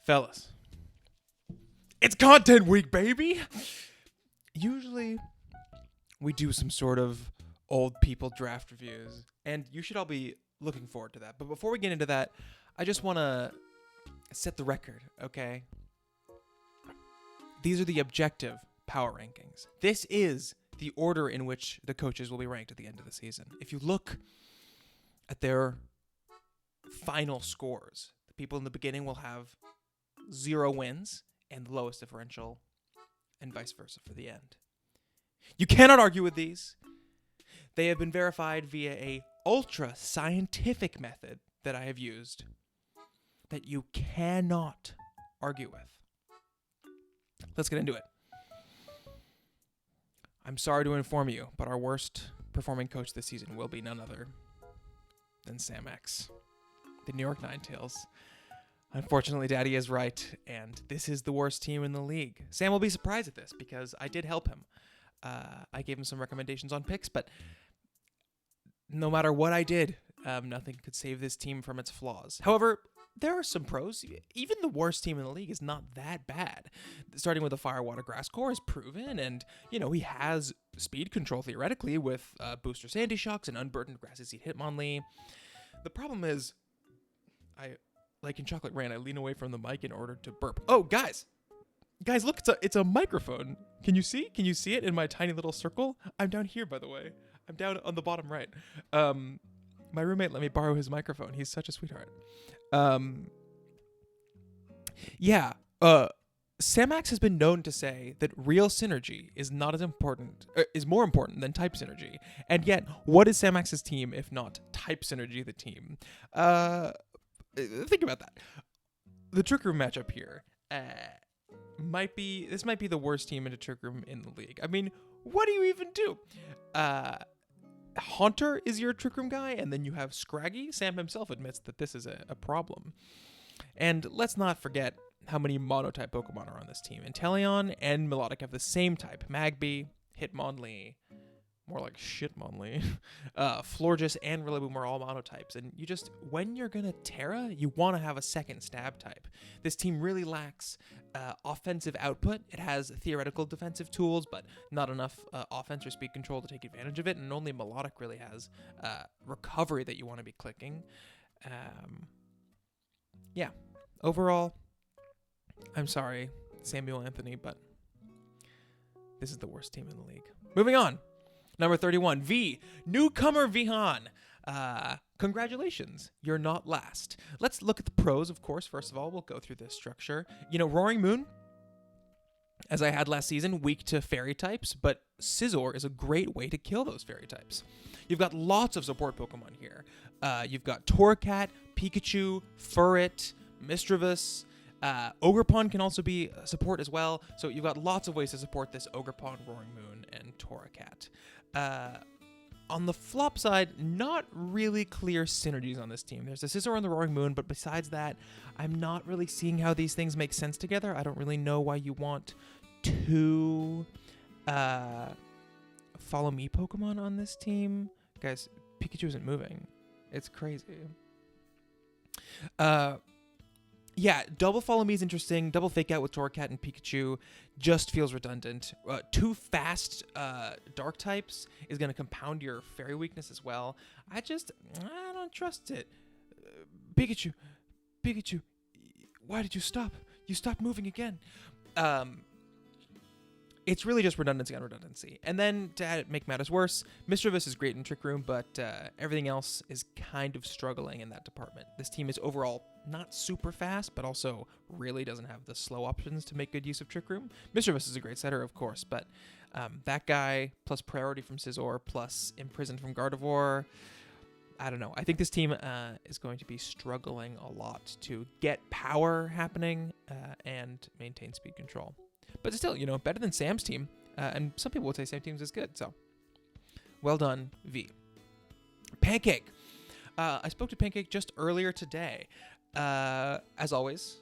Fellas, it's content week, baby. Usually, we do some sort of old people draft reviews, and you should all be looking forward to that. But before we get into that, I just want to set the record, okay? These are the objective power rankings. This is the order in which the coaches will be ranked at the end of the season. If you look at their final scores, the people in the beginning will have 0 wins and the lowest differential, and vice versa for the end. You cannot argue with these. They have been verified via a ultra scientific method that I have used that you cannot argue with. Let's get into it. I'm sorry to inform you, but our worst performing coach this season will be none other than Sam X, the New York Ninetales. Unfortunately, Daddy is right, and this is the worst team in the league. Sam will be surprised at this because I did help him. I gave him some recommendations on picks, but no matter what I did, nothing could save this team from its flaws. However, there are some pros. Even the worst team in the league is not that bad. Starting with the Firewater Grass core is proven, and, he has speed control theoretically with booster Sandy Shocks and unburdened Grassy Seed Hitmonlee. The problem is, like in Chocolate Rain, I lean away from the mic in order to burp. Oh, guys, look, it's a microphone. Can you see? Can you see it in my tiny little circle? I'm down here, by the way. I'm down on the bottom right. My roommate let me borrow his microphone. He's such a sweetheart. Samax has been known to say that real synergy is not as important, is more important than type synergy. And yet, what is Samax's team if not type synergy the team? Think about that. The Trick Room matchup here might be the worst team in a Trick Room in the league. I mean, what do you even do? Haunter is your Trick Room guy, and then you have Scraggy. Sam himself admits that this is a problem. And let's not forget how many monotype Pokemon are on this team. Inteleon and Melodic have the same type. Magby, Hitmonlee, more like Shitmonlee, Florges and Rillaboom are all monotypes. And when you're going to Terra, you want to have a second stab type. This team really lacks offensive output. It has theoretical defensive tools, but not enough offense or speed control to take advantage of it. And only Melodic really has recovery that you want to be clicking. Overall, I'm sorry, Samuel Anthony, but this is the worst team in the league. Moving on. Number 31, Newcomer Vihan. Congratulations, you're not last. Let's look at the pros, of course. First of all, we'll go through this structure. Roaring Moon, as I had last season, weak to fairy types, but Scizor is a great way to kill those fairy types. You've got lots of support Pokemon here. You've got Torracat, Pikachu, Furret, Misdreavus. Ogerpon can also be support as well. So you've got lots of ways to support this Ogerpon, Roaring Moon, and Torracat. On the flop side, not really clear synergies on this team. There's a Scizor and the Roaring Moon, but besides that, I'm not really seeing how these things make sense together. I don't really know why you want two Follow Me Pokemon on this team. Guys, Pikachu isn't moving. It's crazy. Double Follow Me is interesting. Double Fake Out with Torracat and Pikachu just feels redundant. Two fast dark types is going to compound your fairy weakness as well. I don't trust it. Pikachu, why did you stop? You stopped moving again. It's really just redundancy on redundancy. And then to make matters worse, Misdreavus is great in Trick Room, but everything else is kind of struggling in that department. This team is overall not super fast, but also really doesn't have the slow options to make good use of Trick Room. Misdreavus is a great setter, of course, but that guy, plus Priority from Scizor, plus Imprisoned from Gardevoir, I don't know. I think this team is going to be struggling a lot to get power happening and maintain speed control. But still, better than Sam's team. And some people would say Sam's team is good. So, well done, V. Pancake. I spoke to Pancake just earlier today. As always,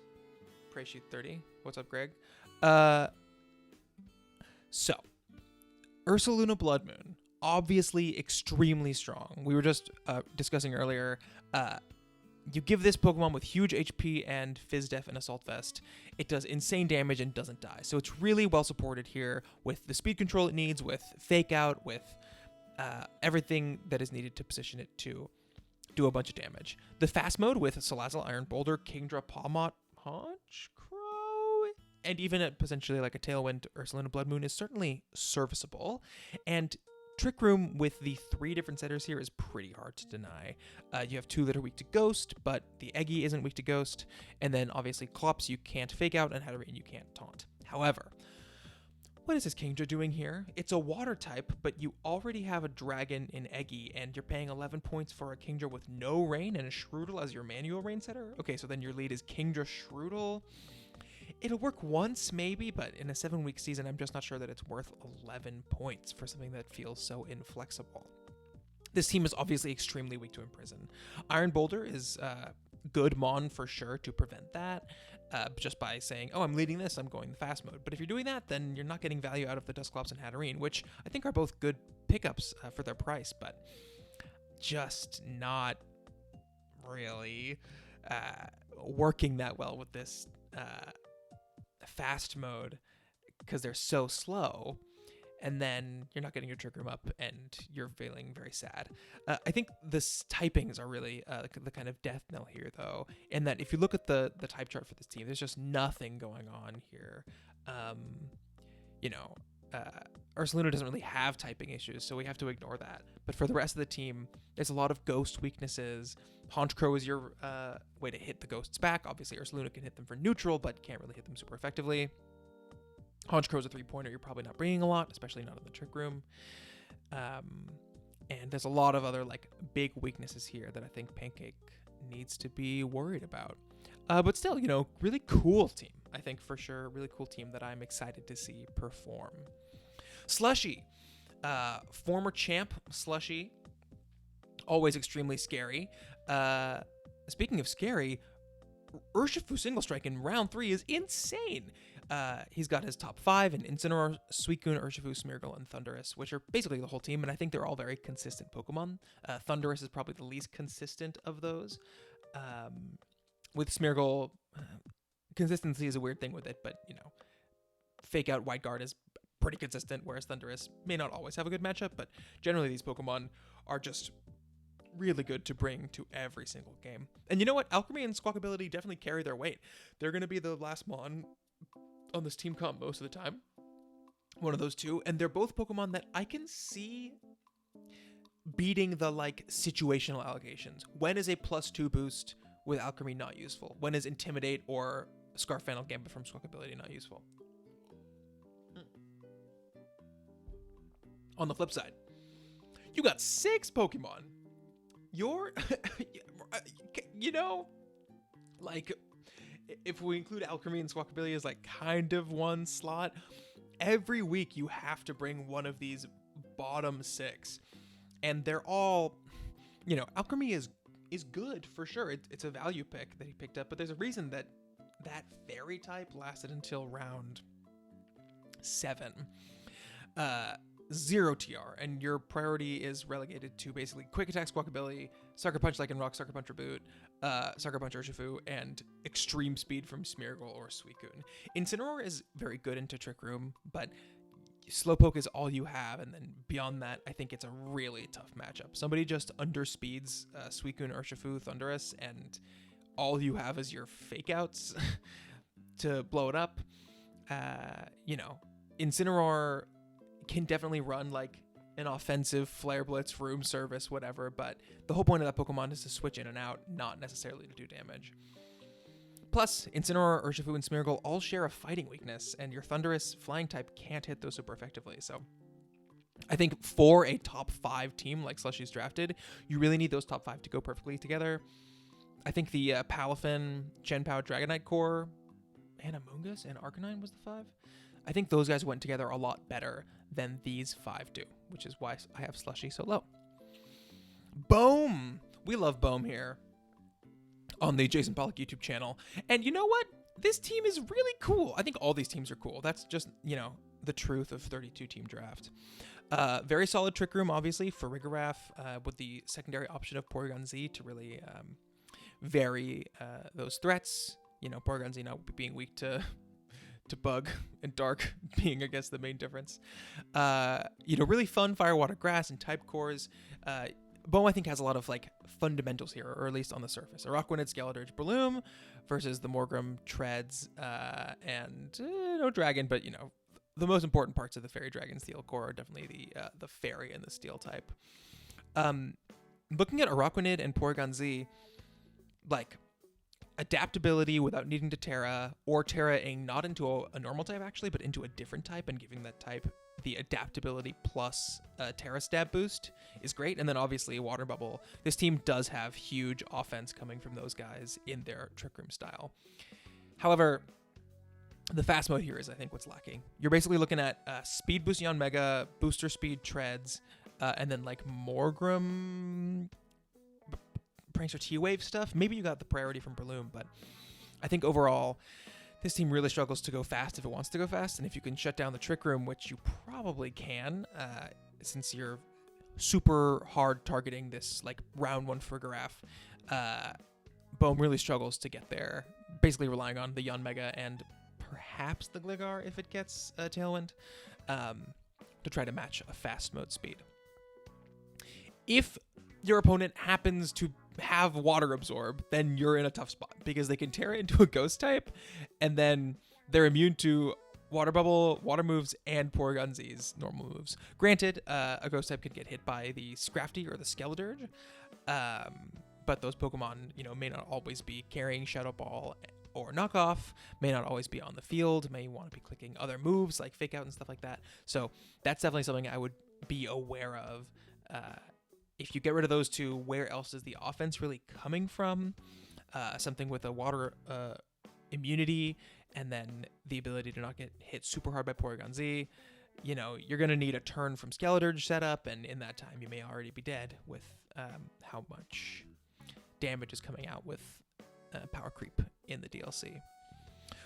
Pray Sheet 30. What's up, Greg? So, Ursaluna Blood Moon. Obviously extremely strong. We were just discussing earlier You give this Pokemon with huge HP and Fizz Def and Assault Vest. It does insane damage and doesn't die. So it's really well supported here with the speed control it needs, with Fake Out, with everything that is needed to position it to do a bunch of damage. The fast mode with Salazzle, Iron Boulder, Kingdra, Pawmot, Honchkrow, and even potentially like a Tailwind, Ursaluna, Blood Moon is certainly serviceable. And Trick Room with the 3 different setters here is pretty hard to deny. You have 2 that are weak to Ghost, but the Eggy isn't weak to Ghost. And then obviously Clops you can't Fake Out, and Hatterene you can't Taunt. However, what is this Kingdra doing here? It's a water type, but you already have a dragon in Eggy, and you're paying 11 points for a Kingdra with no rain and a Shroodle as your manual rain setter? Okay, so then your lead is Kingdra Shroodle. It'll work once, maybe, but in a 7-week season, I'm just not sure that it's worth 11 points for something that feels so inflexible. This team is obviously extremely weak to Imprison. Iron Boulder is good Mon for sure to prevent that, just by saying, oh, I'm leading this, I'm going the fast mode. But if you're doing that, then you're not getting value out of the Dusclops and Hatterene, which I think are both good pickups for their price, but just not really working that well with this fast mode because they're so slow, and then you're not getting your Trick Room up and you're feeling very sad. I think the typings are really the kind of death knell here, though, in that if you look at the type chart for this team, there's just nothing going on here. Ursaluna doesn't really have typing issues, so we have to ignore that. But for the rest of the team, there's a lot of Ghost weaknesses. Honchkrow is your way to hit the Ghosts back. Obviously, Ursaluna can hit them for neutral, but can't really hit them super effectively. Honchkrow's a 3-pointer you're probably not bringing a lot, especially not in the Trick Room. And there's a lot of other like big weaknesses here that I think Pancake needs to be worried about. But still, really cool team. I think for sure, really cool team that I'm excited to see perform. Slushy, former champ Slushy, always extremely scary. Speaking of scary, Urshifu Single Strike in round 3 is insane. He's got his top 5 in Incineroar, Suicune, Urshifu, Smeargle, and Thundurus, which are basically the whole team, and I think they're all very consistent Pokemon. Thundurus is probably the least consistent of those. With Smeargle, consistency is a weird thing with it, but, Fake Out, Wide Guard is pretty consistent, whereas Thundurus may not always have a good matchup, but generally these Pokemon are just really good to bring to every single game. And you know what? Alchemy and Squawkability definitely carry their weight. They're going to be the last Mon on this team comp most of the time. One of those two. And they're both Pokemon that I can see beating the, situational allegations. When is a +2 boost with Alchemy not useful? When is Intimidate or Scarf Final Gambit from Squawkability not useful? On the flip side, you got 6 Pokemon. You're, if we include Alchemy and Squawkability as kind of one slot, every week you have to bring one of these bottom 6. And they're all, Alchemy is good for sure. It's a value pick that he picked up, but there's a reason that fairy type lasted until round 7. 0 TR, and your priority is relegated to basically Quick Attack Squawkability, Sucker Punch Lycanroc, Sucker Punch Reboot, Sucker Punch Urshifu, and Extreme Speed from Smeargle or Suicune. Incineroar is very good into Trick Room, but Slowpoke is all you have, and then beyond that, I think it's a really tough matchup. Somebody just underspeeds Suicune, Urshifu, Thundurus, and all you have is your Fake Outs to blow it up. Incineroar can definitely run an offensive Flare Blitz, Room Service, whatever, but the whole point of that Pokemon is to switch in and out, not necessarily to do damage. Plus, Incineroar, Urshifu, and Smeargle all share a fighting weakness, and your Thundurus flying type can't hit those super effectively, so I think for a top 5 team like Slushy's drafted, you really need those top 5 to go perfectly together. I think the Palafin, Chenpao, Dragonite core, and Amoonguss and Arcanine was the 5. I think those guys went together a lot better than these 5 do, which is why I have Slushy so low. Boom! We love Boom here on the Jason Pollock YouTube channel. And you know what? This team is really cool. I think all these teams are cool. That's just, the truth of 32-team draft. Very solid Trick Room, obviously, for Farigiraf, with the secondary option of Porygon Z to really vary those threats. Porygon-Z now being weak to bug and dark being, I guess, the main difference. Really fun fire, water, grass, and type cores. Bohm, I think, has a lot of fundamentals here, or at least on the surface. Araquanid, Skeledirge, Breloom versus the Morgrem, Treads, and no Dragon, but the most important parts of the Fairy Dragon Steel core are definitely the Fairy and the Steel type. Looking at Araquanid and Porygon-Z, adaptability without needing to Terra, or Terra-ing not into a normal type actually, but into a different type and giving that type the adaptability plus Terra stab boost is great. And then obviously Water Bubble. This team does have huge offense coming from those guys in their Trick Room style. However, the fast mode here is, I think, what's lacking. You're basically looking at speed boost on Mega, booster speed Treads, and then Morgrem, Prankster T-Wave stuff. Maybe you got the priority from Breloom, but I think overall this team really struggles to go fast if it wants to go fast. And if you can shut down the Trick Room, which you probably can, since you're super hard targeting this round 1 Farigiraf, Bohm really struggles to get there, basically relying on the Yanmega and perhaps the Gligar if it gets Tailwind to try to match a fast mode speed. If your opponent happens to have Water Absorb, then you're in a tough spot because they can tear it into a Ghost type, and then they're immune to Water Bubble, Water moves, and Porygon-Z's normal moves. Granted, a Ghost type could get hit by the Scrafty or the Skeledirge, but those Pokemon, may not always be carrying Shadow Ball or Knockoff, may not always be on the field, may want to be clicking other moves like Fake Out and stuff like that. So that's definitely something I would be aware of. If you get rid of those two, where else is the offense really coming from? Something with a water immunity and then the ability to not get hit super hard by Porygon-Z. You're going to need a turn from Skeledirge setup, and in that time you may already be dead with how much damage is coming out with power creep in the DLC.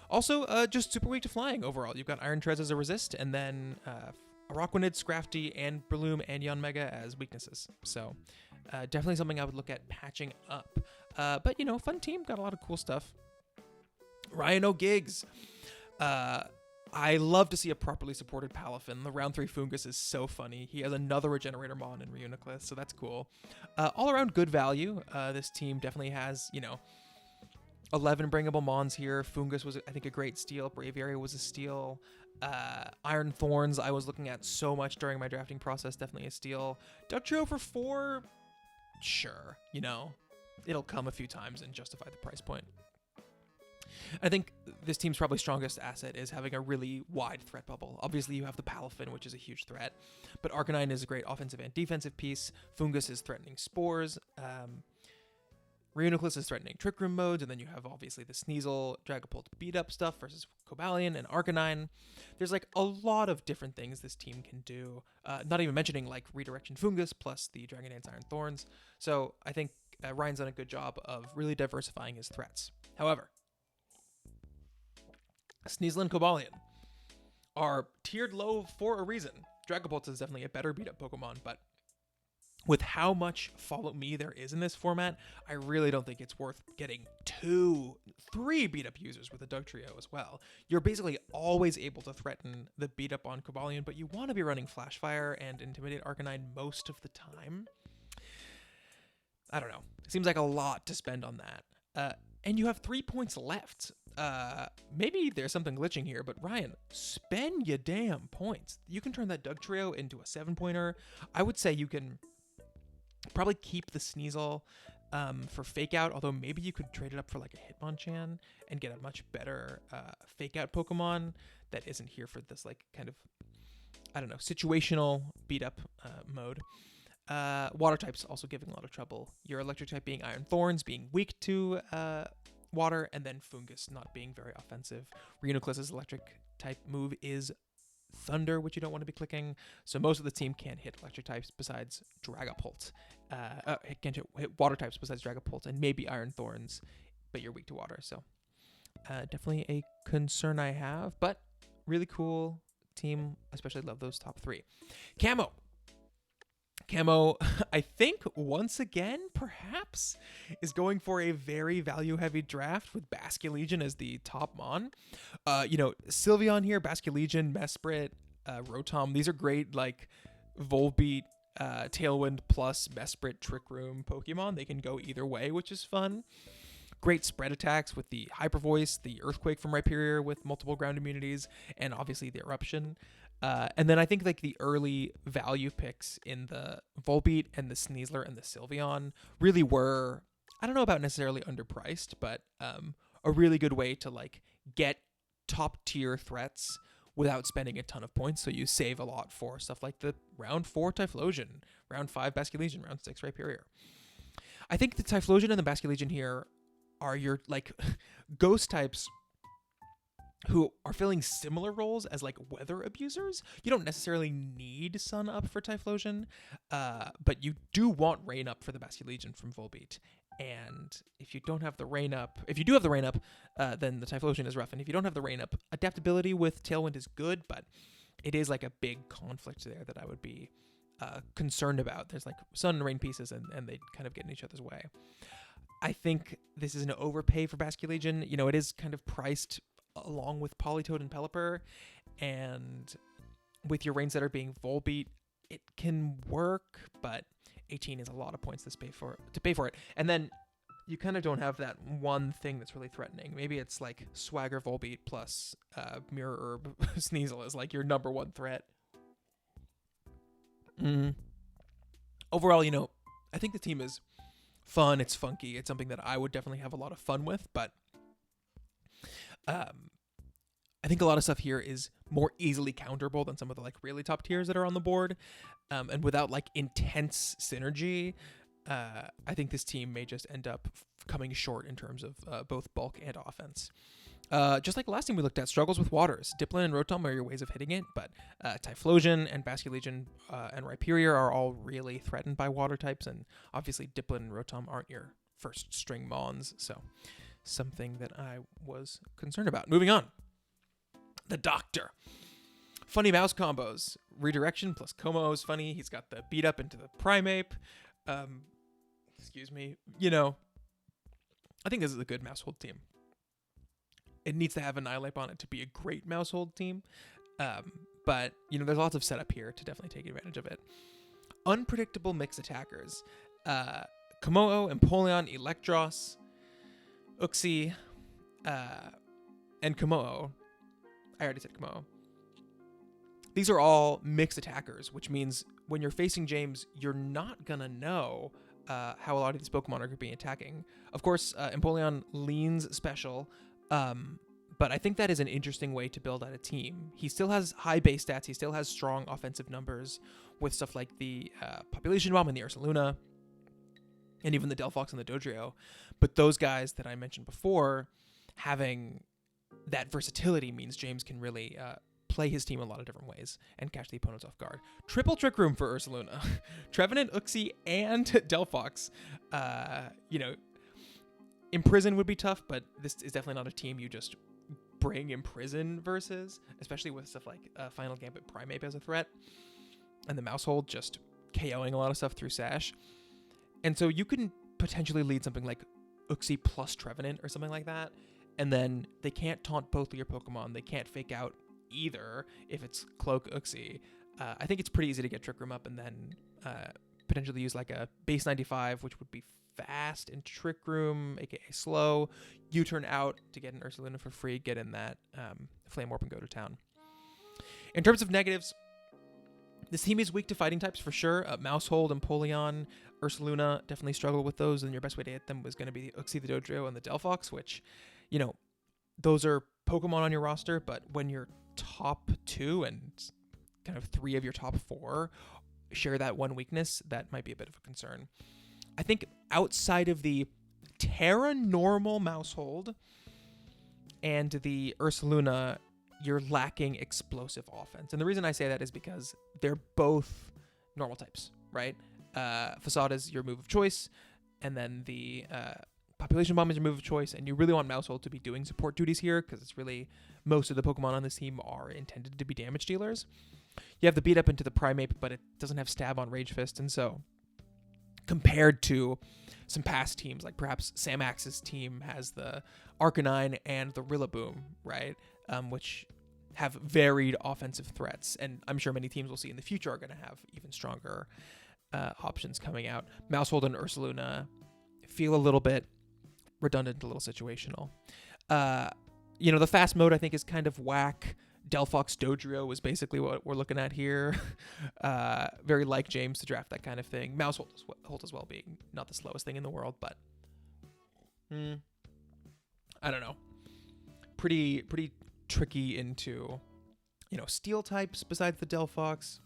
Also, just super weak to flying overall. You've got Iron Treads as a resist, and then Araquanid, Scrafty, and Breloom and Yanmega as weaknesses. So definitely something I would look at patching up. But, fun team. Got a lot of cool stuff. Ryan O'Giggs. I love to see a properly supported Palafin. The round 3 Fungus is so funny. He has another Regenerator Mon in Reuniclus, so that's cool. All around good value. This team definitely has, 11 bringable Mons here. Fungus was, I think, a great steal. Braviary was a steal. Iron Thorns I was looking at so much during my drafting process, definitely a steal. Dugtrio for 4, sure, it'll come a few times and justify the price point. I think this team's probably strongest asset is having a really wide threat bubble. Obviously you have the Palafin, which is a huge threat, but Arcanine is a great offensive and defensive piece. Fungus is threatening Spores. Reuniclus is threatening Trick Room modes, and then you have obviously the Sneasel, Dragapult beat up stuff versus Cobalion and Arcanine. There's a lot of different things this team can do, not even mentioning Redirection Fungus plus the Dragon Dance Iron Thorns. So I think Ryan's done a good job of really diversifying his threats. However, Sneasel and Cobalion are tiered low for a reason. Dragapult is definitely a better beat up Pokemon, but with how much Follow Me there is in this format, I really don't think it's worth getting 2-3 beat-up users with a Dugtrio as well. You're basically always able to threaten the beat-up on Cobalion, but you want to be running Flash Fire and Intimidate Arcanine most of the time. I don't know. It seems like a lot to spend on that. And you have 3 points left. Maybe there's something glitching here, but Ryan, spend your damn points. You can turn that Dugtrio into a 7-pointer. I would say you can probably keep the Sneasel for Fake Out, although maybe you could trade it up for a Hitmonchan and get a much better Fake Out Pokemon that isn't here for this kind of, I don't know, situational beat up mode. Water types also giving a lot of trouble. Your electric type being Iron Thorns, being weak to water, and then Fungus not being very offensive. Reuniclus's electric type move is Thunder, which you don't want to be clicking. So most of the team can't hit electric types besides Dragapult. Can't hit water types besides Dragapult and maybe Iron Thorns, but you're weak to water. So definitely a concern I have, but really cool team. Especially love those top 3. Camo Camo, I think once again, perhaps, is going for a very value-heavy draft with Basculegion as the top mon. Sylveon here, Basculegion, Mesprit, Rotom. These are great, like, Volbeat, Tailwind plus Mesprit Trick Room Pokemon. They can go either way, which is fun. Great spread attacks with the Hyper Voice, the Earthquake from Rhyperior with multiple ground immunities, and obviously the Eruption. And then I think like the early value picks in the Volbeat and the Sneasler and the Sylveon really were, I don't know about necessarily underpriced, but a really good way to like get top tier threats without spending a ton of points. So you save a lot for stuff like the round 4 Typhlosion, round 5 Basculegion, round 6 Rhyperior. I think the Typhlosion and the Basculegion here are your like ghost types who are filling similar roles as like weather abusers. You don't necessarily need Sun Up for Typhlosion, but you do want Rain Up for the Basculegion from Volbeat. And if you don't have the Rain Up, if you do have the Rain Up, then the Typhlosion is rough. And if you don't have the Rain Up, adaptability with Tailwind is good, but it is like a big conflict there that I would be concerned about. There's like Sun and Rain pieces, and they kind of get in each other's way. I think this is an overpay for Basculegion. You know, it is kind of priced along with Politoed and Pelipper, and with your Rain Setter being Volbeat, it can work, but 18 is a lot of points to pay for it. And then you kind of don't have that one thing that's really threatening. Maybe it's like Swagger Volbeat plus Mirror Herb Sneasel is like your number one threat. Overall, you know, I think the team is fun. It's funky. It's something that I would definitely have a lot of fun with, but I think a lot of stuff here is more easily counterable than some of the like really top tiers that are on the board. And without like intense synergy, I think this team may just end up coming short in terms of both bulk and offense. Just like last time we looked at, struggles with waters. Dipplin and Rotom are your ways of hitting it, but Typhlosion and Basculegion and Rhyperior are all really threatened by water types, and obviously Dipplin and Rotom aren't your first string mons, so something that I was concerned about. Moving on. The Doctor. Funny mouse combos. Redirection plus Como is funny. He's got the beat up into the Primeape. Excuse me. You know, I think this is a good Mousehold team. It needs to have Annihilate on it to be a great Mousehold team. But, you know, there's lots of setup here to definitely take advantage of it. Unpredictable mix attackers. Komodo, Empoleon, Electros, Uxie, and Komodo. I already said Komodo. These are all mixed attackers, which means when you're facing James, you're not going to know how a lot of these Pokemon are going to be attacking. Of course, Empoleon leans special, but I think that is an interesting way to build out a team. He still has high base stats. He still has strong offensive numbers with stuff like the Population Bomb and the Ursaluna, and even the Delphox and the Dodrio. But those guys that I mentioned before, having that versatility means James can really play his team a lot of different ways and catch the opponents off guard. Triple Trick Room for Ursaluna. Trevenant, Uxie, and Delphox. You know, Imprison would be tough, but this is definitely not a team you just bring Imprison versus, especially with stuff like Final Gambit Primeape as a threat, and the Mousehold just KOing a lot of stuff through Sash. And so you can potentially lead something like Uxie plus Trevenant or something like that, and then they can't taunt both of your Pokemon. They can't fake out either if it's Cloak Uxie. I think it's pretty easy to get Trick Room up and then potentially use like a base 95, which would be fast in Trick Room, aka slow. U-turn out to get an Ursaluna for free, get in that Flame Warp and go to town. In terms of negatives, this team is weak to fighting types for sure. Mousehold, Empoleon, Ursaluna definitely struggle with those, and your best way to hit them was going to be the Uxie, the Dodrio, and the Delphox, which, you know, those are Pokemon on your roster, but when your top 2 and kind of 3 of your top 4 share that one weakness, that might be a bit of a concern. I think outside of the Terra Normal Mousehold and the Ursaluna, you're lacking explosive offense. And the reason I say that is because they're both normal types, right? Facade is your move of choice, and then the Population Bomb is your move of choice, and you really want Mousehold to be doing support duties here because it's really most of the Pokemon on this team are intended to be damage dealers. You have the beat up into the Primate, but it doesn't have stab on Rage Fist, and so compared to some past teams, like perhaps Sam Axe's team has the Arcanine and the Rillaboom, right? Which have varied offensive threats, and I'm sure many teams we'll see in the future are going to have even stronger options coming out. Maushold and Ursaluna feel a little bit redundant, a little situational. The fast mode I think is kind of whack. Delphox Dodrio is basically what we're looking at here. Very like James to draft that kind of thing. Maushold as well being not the slowest thing in the world, but I don't know. Pretty tricky into, steel types besides the Delphox,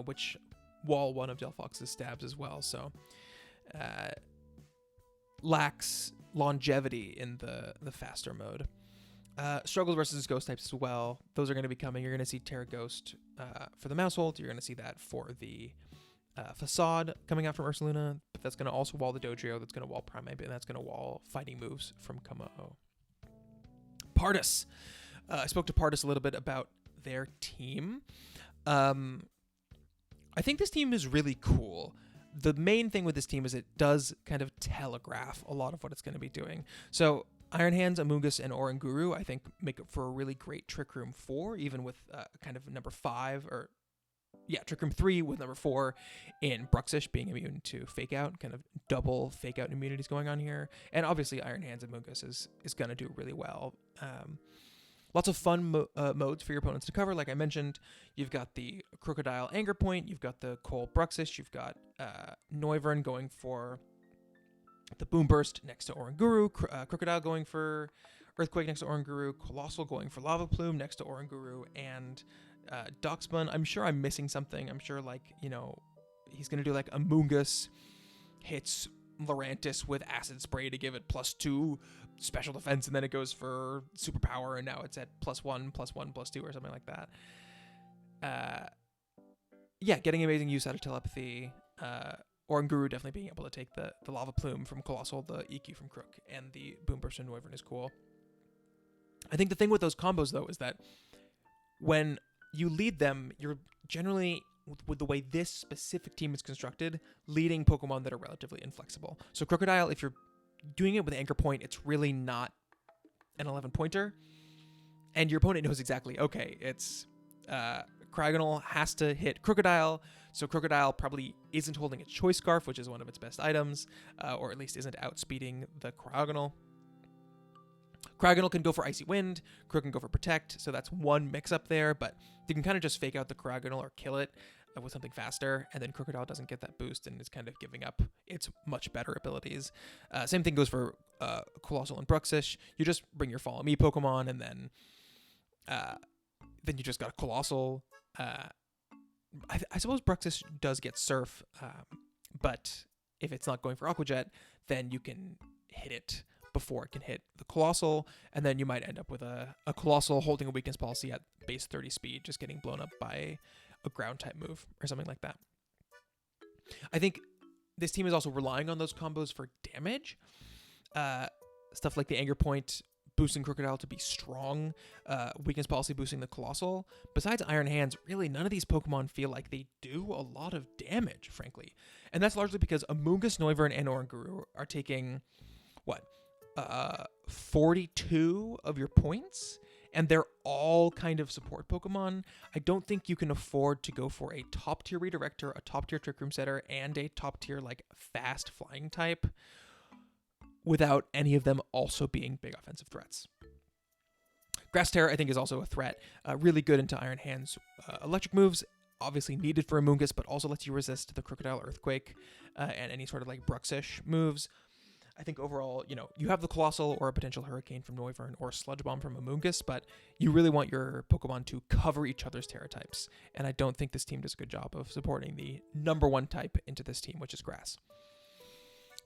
which wall one of Delphox's stabs as well. So lacks longevity in the faster mode. Struggles versus ghost types as well. Those are going to be coming. You're going to see Terra Ghost for the Maushold. You're going to see that for the Facade coming out from Ursaluna. But that's going to also wall the Dodrio. That's going to wall Primeape. And that's going to wall fighting moves from Komodo. Pardus. I spoke to Pardus a little bit about their team. I think this team is really cool. The main thing with this team is it does kind of telegraph a lot of what it's going to be doing. So Iron Hands, Amoonguss, and Oranguru, I think, make up for a really great Trick Room 4, even with kind of number 5, Trick Room 3 with number 4 in Bruxish being immune to Fake Out, kind of double Fake Out immunities going on here. And obviously Iron Hands and Amoonguss is going to do really well. Lots of fun modes for your opponents to cover. Like I mentioned, you've got the Crocodile Anger Point, you've got the Cole Bruxish, you've got Noivern going for the Boom Burst next to Oranguru, Crocodile going for Earthquake next to Oranguru, Colossal going for Lava Plume next to Oranguru, and Doxbun. I'm sure I'm missing something. I'm sure, he's going to do Amoonguss hits Lurantis with Acid Spray to give it +2 special defense, and then it goes for Superpower, and now it's at +1, +1, +2, or something like that. Getting amazing use out of Telepathy. Oranguru definitely being able to take the Lava Plume from Colossal, the EQ from Crook, and the Boom Burst from Noivern is cool. I think the thing with those combos, though, is that when you lead them, you're generally, with the way this specific team is constructed, leading Pokemon that are relatively inflexible. So Crocodile, if you're doing it with Anchor Point, it's really not an 11-pointer, and your opponent knows exactly, okay, it's Cryogonal has to hit Crocodile, so Crocodile probably isn't holding its Choice Scarf, which is one of its best items, or at least isn't outspeeding the Cryogonal. Cryogonal can go for Icy Wind, Crook can go for Protect, so that's one mix-up there, but you can kind of just fake out the Cryogonal or kill it with something faster, and then Crocodile doesn't get that boost and is kind of giving up its much better abilities. Same thing goes for Colossal and Bruxish. You just bring your Follow Me Pokemon, and then you just got a Colossal. I suppose Bruxish does get Surf, but if it's not going for Aqua Jet, then you can hit it before it can hit the Colossal, and then you might end up with a Colossal holding a weakness policy at base 30 speed, just getting blown up by a ground type move or something like that. I think this team is also relying on those combos for damage. Stuff like the Anger Point boosting Crocodile to be strong, weakness policy boosting the Colossal. Besides Iron Hands, really none of these Pokemon feel like they do a lot of damage, frankly. And that's largely because Amoonguss, Noivern, and Oranguru are taking, 42 of your points? And they're all kind of support Pokemon. I don't think you can afford to go for a top-tier Redirector, a top-tier Trick Room Setter, and a top-tier, fast flying type without any of them also being big offensive threats. Grass Terror, I think, is also a threat. Really good into Iron Hands electric moves, obviously needed for Amoonguss, but also lets you resist the Crocodile Earthquake and any sort of Bruxish moves. I think overall, you have the Colossal or a potential Hurricane from Noivern or Sludge Bomb from Amoonguss, but you really want your Pokemon to cover each other's Terra types. And I don't think this team does a good job of supporting the number one type into this team, which is Grass.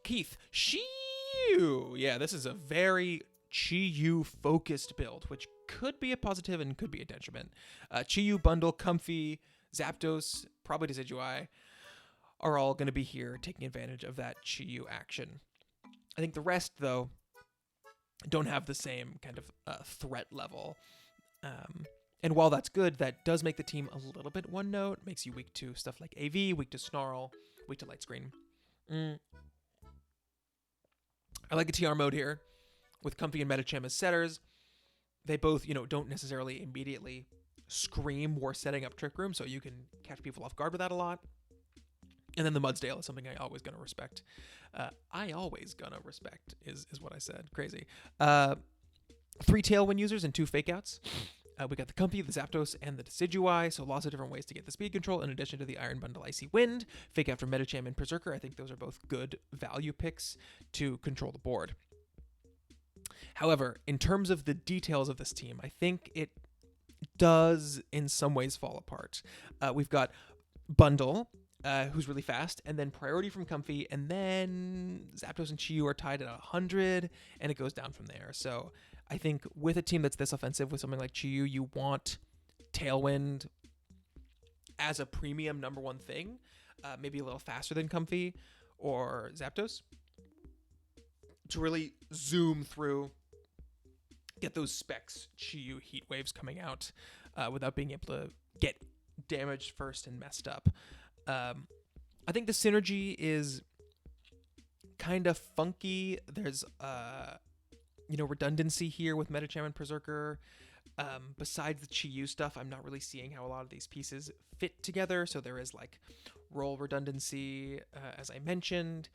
Keith, Chi-Yu! Yeah, this is a very Chi-Yu focused build, which could be a positive and could be a detriment. Chi-Yu, Bundle, Comfey, Zapdos, probably Decidueye are all going to be here taking advantage of that Chi-Yu action. I think the rest, though, don't have the same kind of threat level. And while that's good, that does make the team a little bit one note. Makes you weak to stuff like AV, weak to Snarl, weak to Light Screen. I like the TR mode here with Comfy and Metacham as setters. They both, don't necessarily immediately scream we're setting up Trick Room, so you can catch people off guard with that a lot. And then the Mudsdale is something I always gonna respect. Is what I said. Crazy. 3 Tailwind users and 2 Fake Outs. We got the Comfy, the Zapdos, and the Decidueye, so lots of different ways to get the speed control in addition to the Iron Bundle Icy Wind. Fake Out for Metacham and Berserker. I think those are both good value picks to control the board. However, in terms of the details of this team, I think it does in some ways fall apart. We've got Bundle, who's really fast, and then Priority from Comfy, and then Zapdos and Chi-Yu are tied at 100, and it goes down from there. So I think with a team that's this offensive with something like Chi-Yu, you want Tailwind as a premium number one thing, maybe a little faster than Comfy or Zapdos, to really zoom through, get those specs Chi-Yu heat waves coming out without being able to get damaged first and messed up. I think the synergy is kind of funky. There's redundancy here with Metacham and Berserker. Besides the Chi-Yu stuff, I'm not really seeing how a lot of these pieces fit together. So there is like role redundancy, as I mentioned.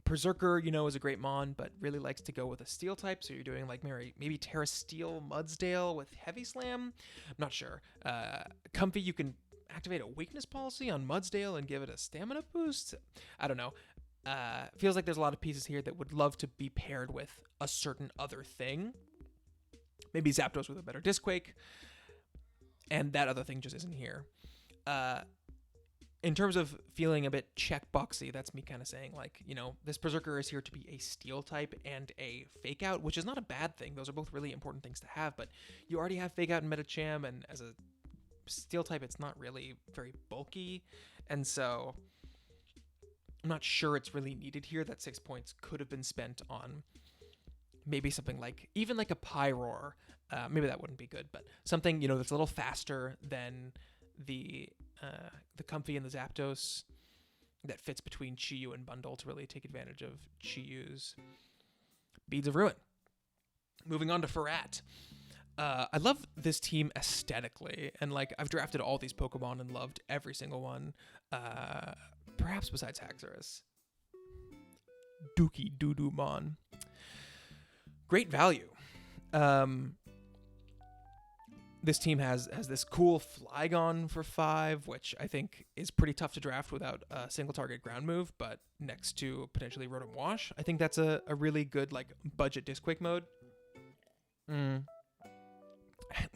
Berserker, is a great mon, but really likes to go with a steel type. So you're doing like maybe Terra Steel Mudsdale with Heavy Slam. I'm not sure. Comfy, you can activate a weakness policy on Mudsdale and give it a stamina boost. I don't know. Feels like there's a lot of pieces here that would love to be paired with a certain other thing. Maybe Zapdos with a better Disquake. And that other thing just isn't here. In terms of feeling a bit checkboxy, that's me kind of saying, like, this Berserker is here to be a steel type and a Fake Out, which is not a bad thing. Those are both really important things to have, but you already have Fake Out in Metacham, and as a steel type, it's not really very bulky, and so I'm not sure it's really needed here. That 6 points could have been spent on maybe something like, even like a Pyroar. Maybe that wouldn't be good, but something, that's a little faster than the Comfy and the Zapdos, that fits between Chi-Yu and Bundle to really take advantage of Chi-Yu's Beads of Ruin. Moving on to Ferrat. I love this team aesthetically, and like I've drafted all these Pokemon and loved every single one, perhaps besides Haxorus. Dookie Doo-Doo Mon. Great value. This team has this cool Flygon for 5, which I think is pretty tough to draft without a single target ground move, but next to potentially Rotom Wash, I think that's a really good like budget Disquake mode.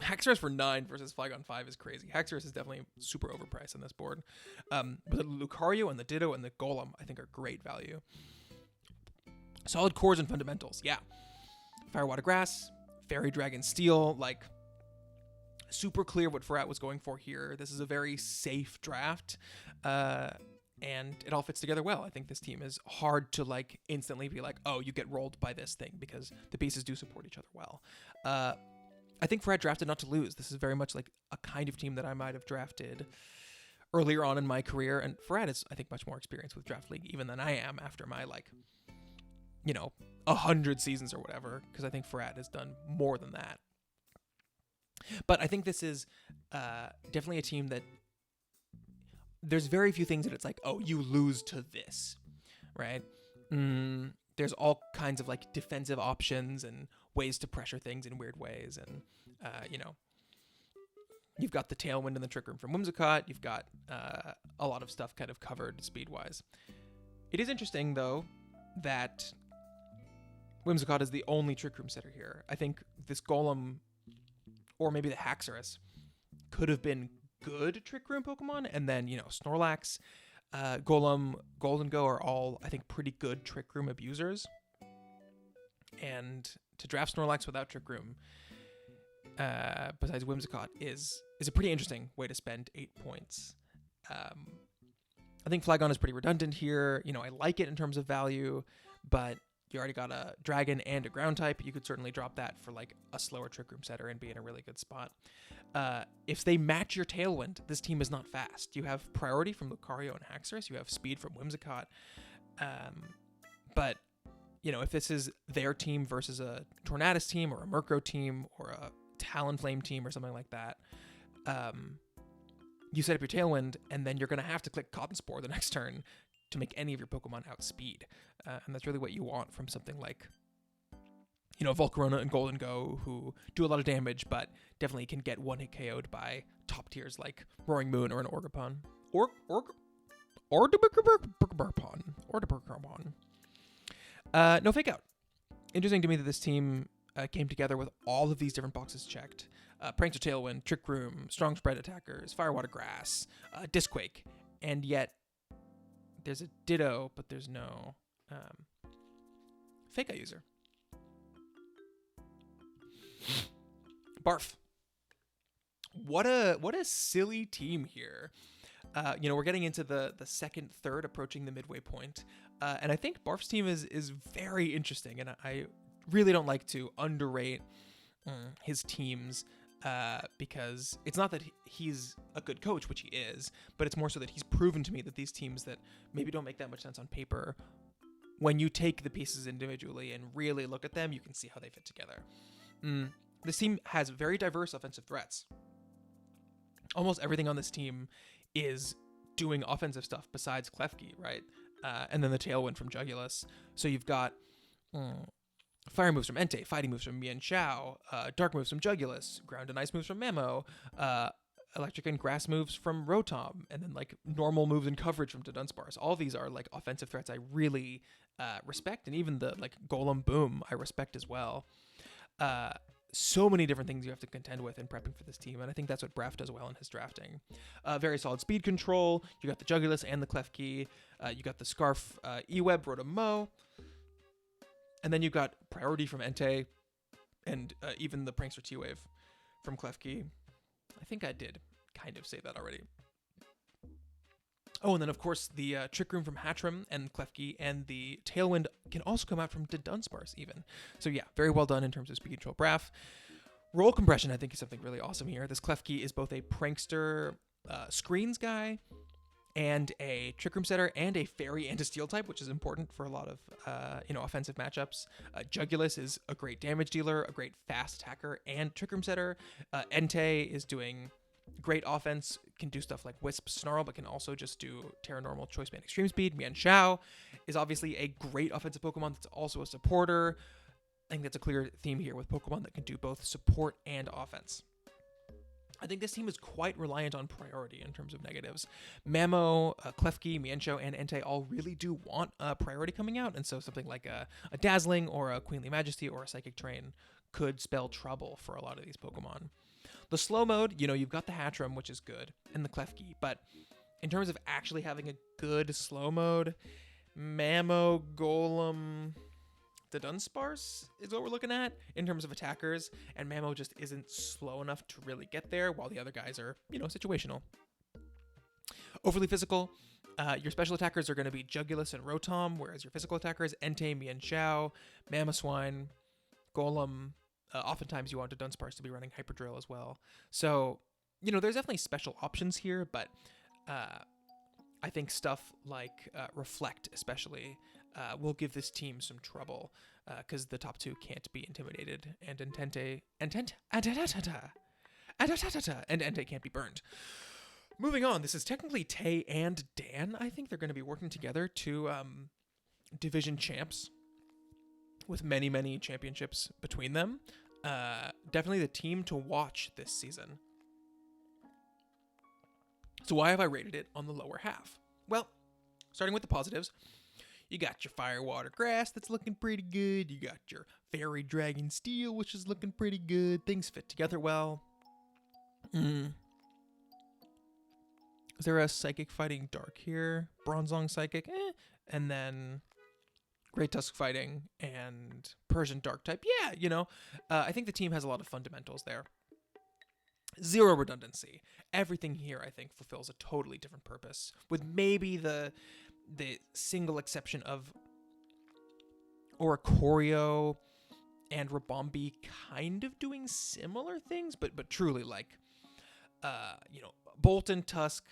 Haxorus for 9 versus Flygon 5 is crazy. Haxorus is definitely super overpriced on this board. But the Lucario and the Ditto and the Golem, I think, are great value. Solid cores and fundamentals, yeah. Fire, Water, Grass, Fairy, Dragon, Steel, like super clear what Ferrat was going for here. This is a very safe draft, and it all fits together well. I think this team is hard to like instantly be like, oh, you get rolled by this thing, because the pieces do support each other well. I think Ferrat drafted not to lose. This is very much like a kind of team that I might have drafted earlier on in my career, and Ferrat is, I think, much more experienced with Draft League even than I am after my 100 seasons or whatever, because I think Ferrat has done more than that. But I think this is definitely a team that there's very few things that it's like, oh, you lose to this, right? There's all kinds of like defensive options and ways to pressure things in weird ways. And, you've got the Tailwind in the Trick Room from Whimsicott. You've got a lot of stuff kind of covered speed-wise. It is interesting, though, that Whimsicott is the only Trick Room setter here. I think this Golem, or maybe the Haxorus, could have been good Trick Room Pokemon, and then, Snorlax, Golem, Golden-Go are all, I think, pretty good Trick Room abusers. And to draft Snorlax without Trick Room, besides Whimsicott, is a pretty interesting way to spend 8 points. I think Flygon is pretty redundant here. I like it in terms of value, but You already got a dragon and a ground type. You could certainly drop that for like a slower Trick Room setter and be in a really good spot. If they match your Tailwind, this team is not fast. You have priority from Lucario and Haxorus. You have speed from Whimsicott. But, you know, if this is their team versus a Tornadus team or a Murkrow team or a Talonflame team or something like that, you set up your Tailwind, and then you're going to have to click Cotton Spore the next turn to make any of your Pokemon outspeed. And that's really what you want from something like, you know, Volcarona and Golden Go, who do a lot of damage, but definitely can get one-hit KO'd by top tiers like Roaring Moon or an Orgrippon. No Fake Out. Interesting to me that this team came together with all of these different boxes checked. Prankster Tailwind, Trick Room, Strong Spread Attackers, Firewater Grass, Disquake, and yet there's a Ditto, but there's no Fake Out user. Barf. What a silly team here. You know, we're getting into the second, third, approaching the midway point. And I think Barf's team is very interesting, and I really don't like to underrate his teams because it's not that he's a good coach, which he is, but it's more so that he's proven to me that these teams that maybe don't make that much sense on paper, when you take the pieces individually and really look at them, you can see how they fit together. This team has very diverse offensive threats. Almost everything on this team is doing offensive stuff besides Klefki, right? And then the Tailwind from Jugulus. So you've got Fire moves from Entei, Fighting moves from Mian Xiao, Dark moves from Jugulus, Ground and Ice moves from Mamo, Electric and Grass moves from Rotom, and then like normal moves and coverage from Dunsparce. All these are like offensive threats I really respect, and even the like Golem Boom I respect as well. So many different things you have to contend with in prepping for this team, and I think that's what Braff does well in his drafting. Very solid speed control. You got the Jugulus and the Klefki. You got the Scarf E-Web, Rotom-Mow. And then you got priority from Entei, and even the Prankster T-Wave from Klefki. I think I did kind of say that already. Oh, and then of course the Trick Room from Hatchrim and Klefki, and the Tailwind can also come out from Dunsparce even. So yeah, very well done in terms of speed control. Braff. Roll compression I think is something really awesome here. This Klefki is both a Prankster screens guy and a Trick Room setter and a Fairy and a Steel type, which is important for a lot of offensive matchups. Jugulus is a great damage dealer, a great fast attacker, and Trick Room setter. Entei is doing great offense, can do stuff like Wisp, Snarl, but can also just do Terra Normal, Choice Band, Extreme Speed. Mian Xiao is obviously a great offensive Pokemon that's also a supporter. I think that's a clear theme here with Pokemon that can do both support and offense. I think this team is quite reliant on priority in terms of negatives. Mamo, Klefki, Mian Xiao, and Entei all really do want priority coming out, and so something like a Dazzling or a Queenly Majesty or a Psychic Train could spell trouble for a lot of these Pokemon. The slow mode, you've got the Hatchrim, which is good, and the Klefki, but in terms of actually having a good slow mode, Mamo, Golem, the Dunsparce is what we're looking at in terms of attackers, and Mamo just isn't slow enough to really get there, while the other guys are, situational. Overly physical, your special attackers are going to be Jugulus and Rotom, whereas your physical attackers, Entei, Mian Xiao, Mamoswine, Golem. Oftentimes you want a Dunsparce to be running Hyperdrill as well. So, there's definitely special options here, but I think stuff like Reflect especially will give this team some trouble because the top two can't be intimidated, and Entei can't be burned. Moving on, this is technically Tay and Dan. I think they're going to be working together to division champs with many, many championships between them. Definitely the team to watch this season. So why have I rated it on the lower half? Well, starting with the positives, you got your Firewater Grass that's looking pretty good. You got your Fairy Dragon Steel, which is looking pretty good. Things fit together well. Is there a Psychic Fighting Dark here? Bronzong Psychic? And then Great Tusk Fighting and Persian Dark type. Yeah, I think the team has a lot of fundamentals there. Zero redundancy. Everything here, I think, fulfills a totally different purpose, with maybe the single exception of or a Choreo and Rabombi kind of doing similar things, but truly like, Bolt and Tusk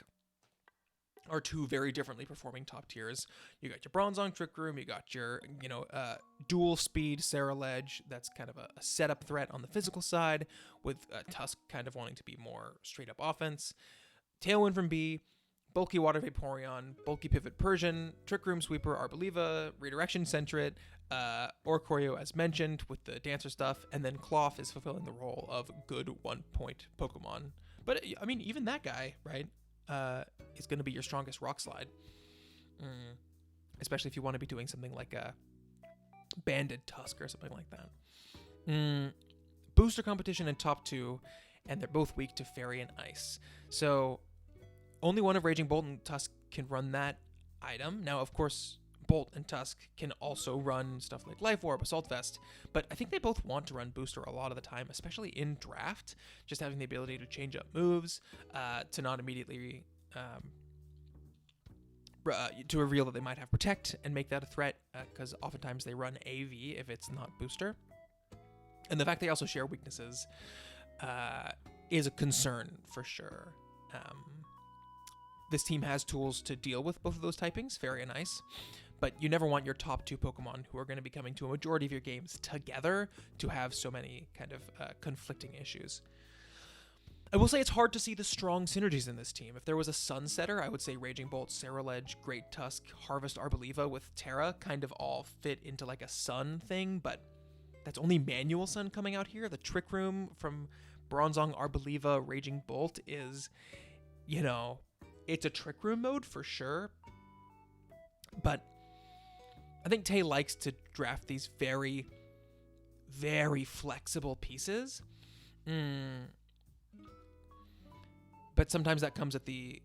are two very differently performing top tiers. You got your Bronzong Trick Room, you got your, dual speed Sarah Ledge. That's kind of a setup threat on the physical side, with Tusk kind of wanting to be more straight up offense. Tailwind from B, bulky Water Vaporeon, bulky Pivot Persian, Trick Room Sweeper, Arboliva, Redirection Sentret, Oricorio as mentioned with the Dancer stuff, and then Cloth is fulfilling the role of good 1-point Pokemon. But, I mean, even that guy, right, is going to be your strongest Rock Slide. Especially if you want to be doing something like a Banded Tusk or something like that. Booster competition in top 2, and they're both weak to Fairy and Ice. So only one of Raging Bolt and Tusk can run that item. Now, of course, Bolt and Tusk can also run stuff like Life Orb, Assault Vest, but I think they both want to run Booster a lot of the time, especially in draft, just having the ability to change up moves, to not immediately, to reveal that they might have Protect and make that a threat, because oftentimes they run AV if it's not Booster. And the fact they also share weaknesses is a concern for sure. This team has tools to deal with both of those typings, Fairy and Ice, but you never want your top 2 Pokemon who are going to be coming to a majority of your games together to have so many kind of conflicting issues. I will say it's hard to see the strong synergies in this team. If there was a Sunsetter, I would say Raging Bolt, Sarah Ledge, Great Tusk, Harvest Arboliva with Terra kind of all fit into like a Sun thing, but that's only manual Sun coming out here. The Trick Room from Bronzong, Arboliva, Raging Bolt is, it's a Trick Room mode for sure, but I think Tay likes to draft these very, very flexible pieces. But sometimes that comes at the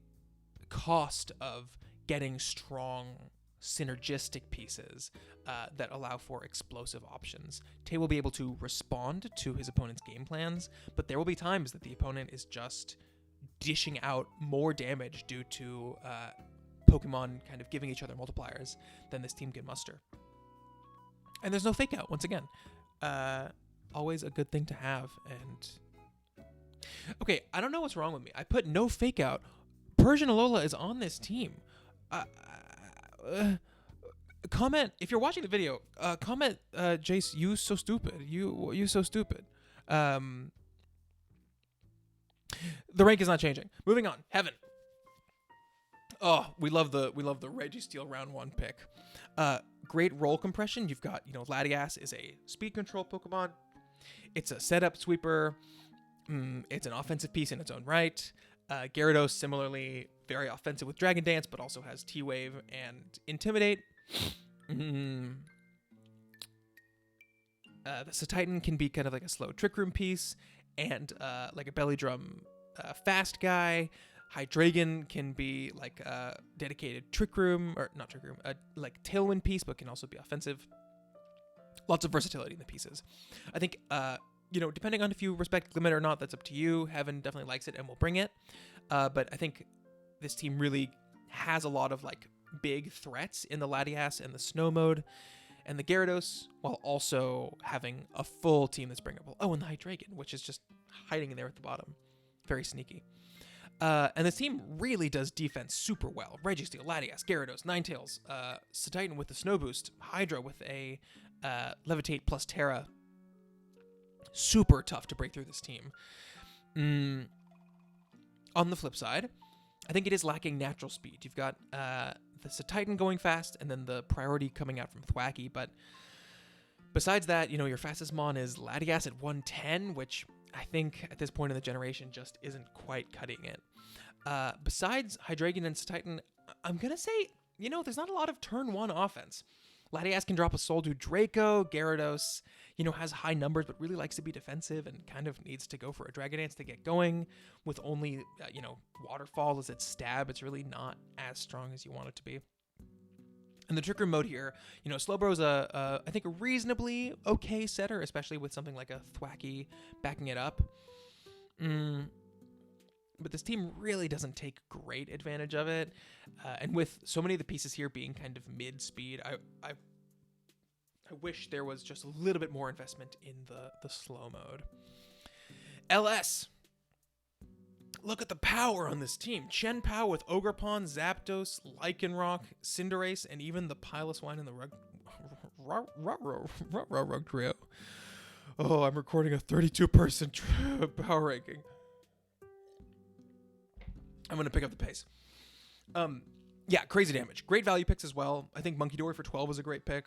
cost of getting strong, synergistic pieces that allow for explosive options. Tay will be able to respond to his opponent's game plans, but there will be times that the opponent is just dishing out more damage due to Pokemon kind of giving each other multipliers than this team can muster. And there's no fake out, once again. Always a good thing to have. And okay, I don't know what's wrong with me. I put no fake out. Persian Alola is on this team. Comment if you're watching the video. Comment, Jace, you so stupid. You so stupid. The rank is not changing. Moving on. Heaven. Oh, we love the Registeel round 1 pick. Great roll compression. You've got, Latias is a speed control Pokemon. It's a setup sweeper. It's an offensive piece in its own right. Gyarados, similarly, very offensive with Dragon Dance, but also has T-Wave and Intimidate. The Cetitan can be kind of like a slow Trick Room piece, and like a Belly Drum fast guy. Hydreigon can be like a dedicated Trick Room, or not Trick Room, like Tailwind piece, but can also be offensive. Lots of versatility in the pieces. I think, depending on if you respect Limit or not, that's up to you. Heaven definitely likes it and will bring it. But I think this team really has a lot of like big threats in the Latias and the Snow mode and the Gyarados, while also having a full team that's bringable. Oh, and the Hydreigon, which is just hiding in there at the bottom. Very sneaky. And this team really does defense super well. Registeel, Latias, Gyarados, Ninetales, Cetitan with the Snow Boost, Hydra with a Levitate plus Terra. Super tough to break through this team. On the flip side, I think it is lacking natural speed. You've got the Cetitan going fast, and then the priority coming out from Thwackey. But besides that, your fastest Mon is Latias at 110, which I think at this point in the generation just isn't quite cutting it. Besides Hydreigon and Cetitan, I'm going to say, there's not a lot of turn 1 offense. Latias can drop a Soldu Draco. Gyarados, has high numbers, but really likes to be defensive and kind of needs to go for a Dragon Dance to get going. With only, Waterfall as its stab, it's really not as strong as you want it to be. And the Trick Room mode here, Slowbro's I think a reasonably okay setter, especially with something like a Thwackey backing it up. But this team really doesn't take great advantage of it. And with so many of the pieces here being kind of mid-speed, I I wish there was just a little bit more investment in the slow mode. LS. Look at the power on this team. Chen Pao with Ogerpon, Zapdos, Lycanroc, Cinderace, and even the Piloswine and the Rug Trio. Oh, I'm recording a 32-person power ranking. I'm going to pick up the pace. Yeah, crazy damage. Great value picks as well. I think Monkey Dory for 12 was a great pick.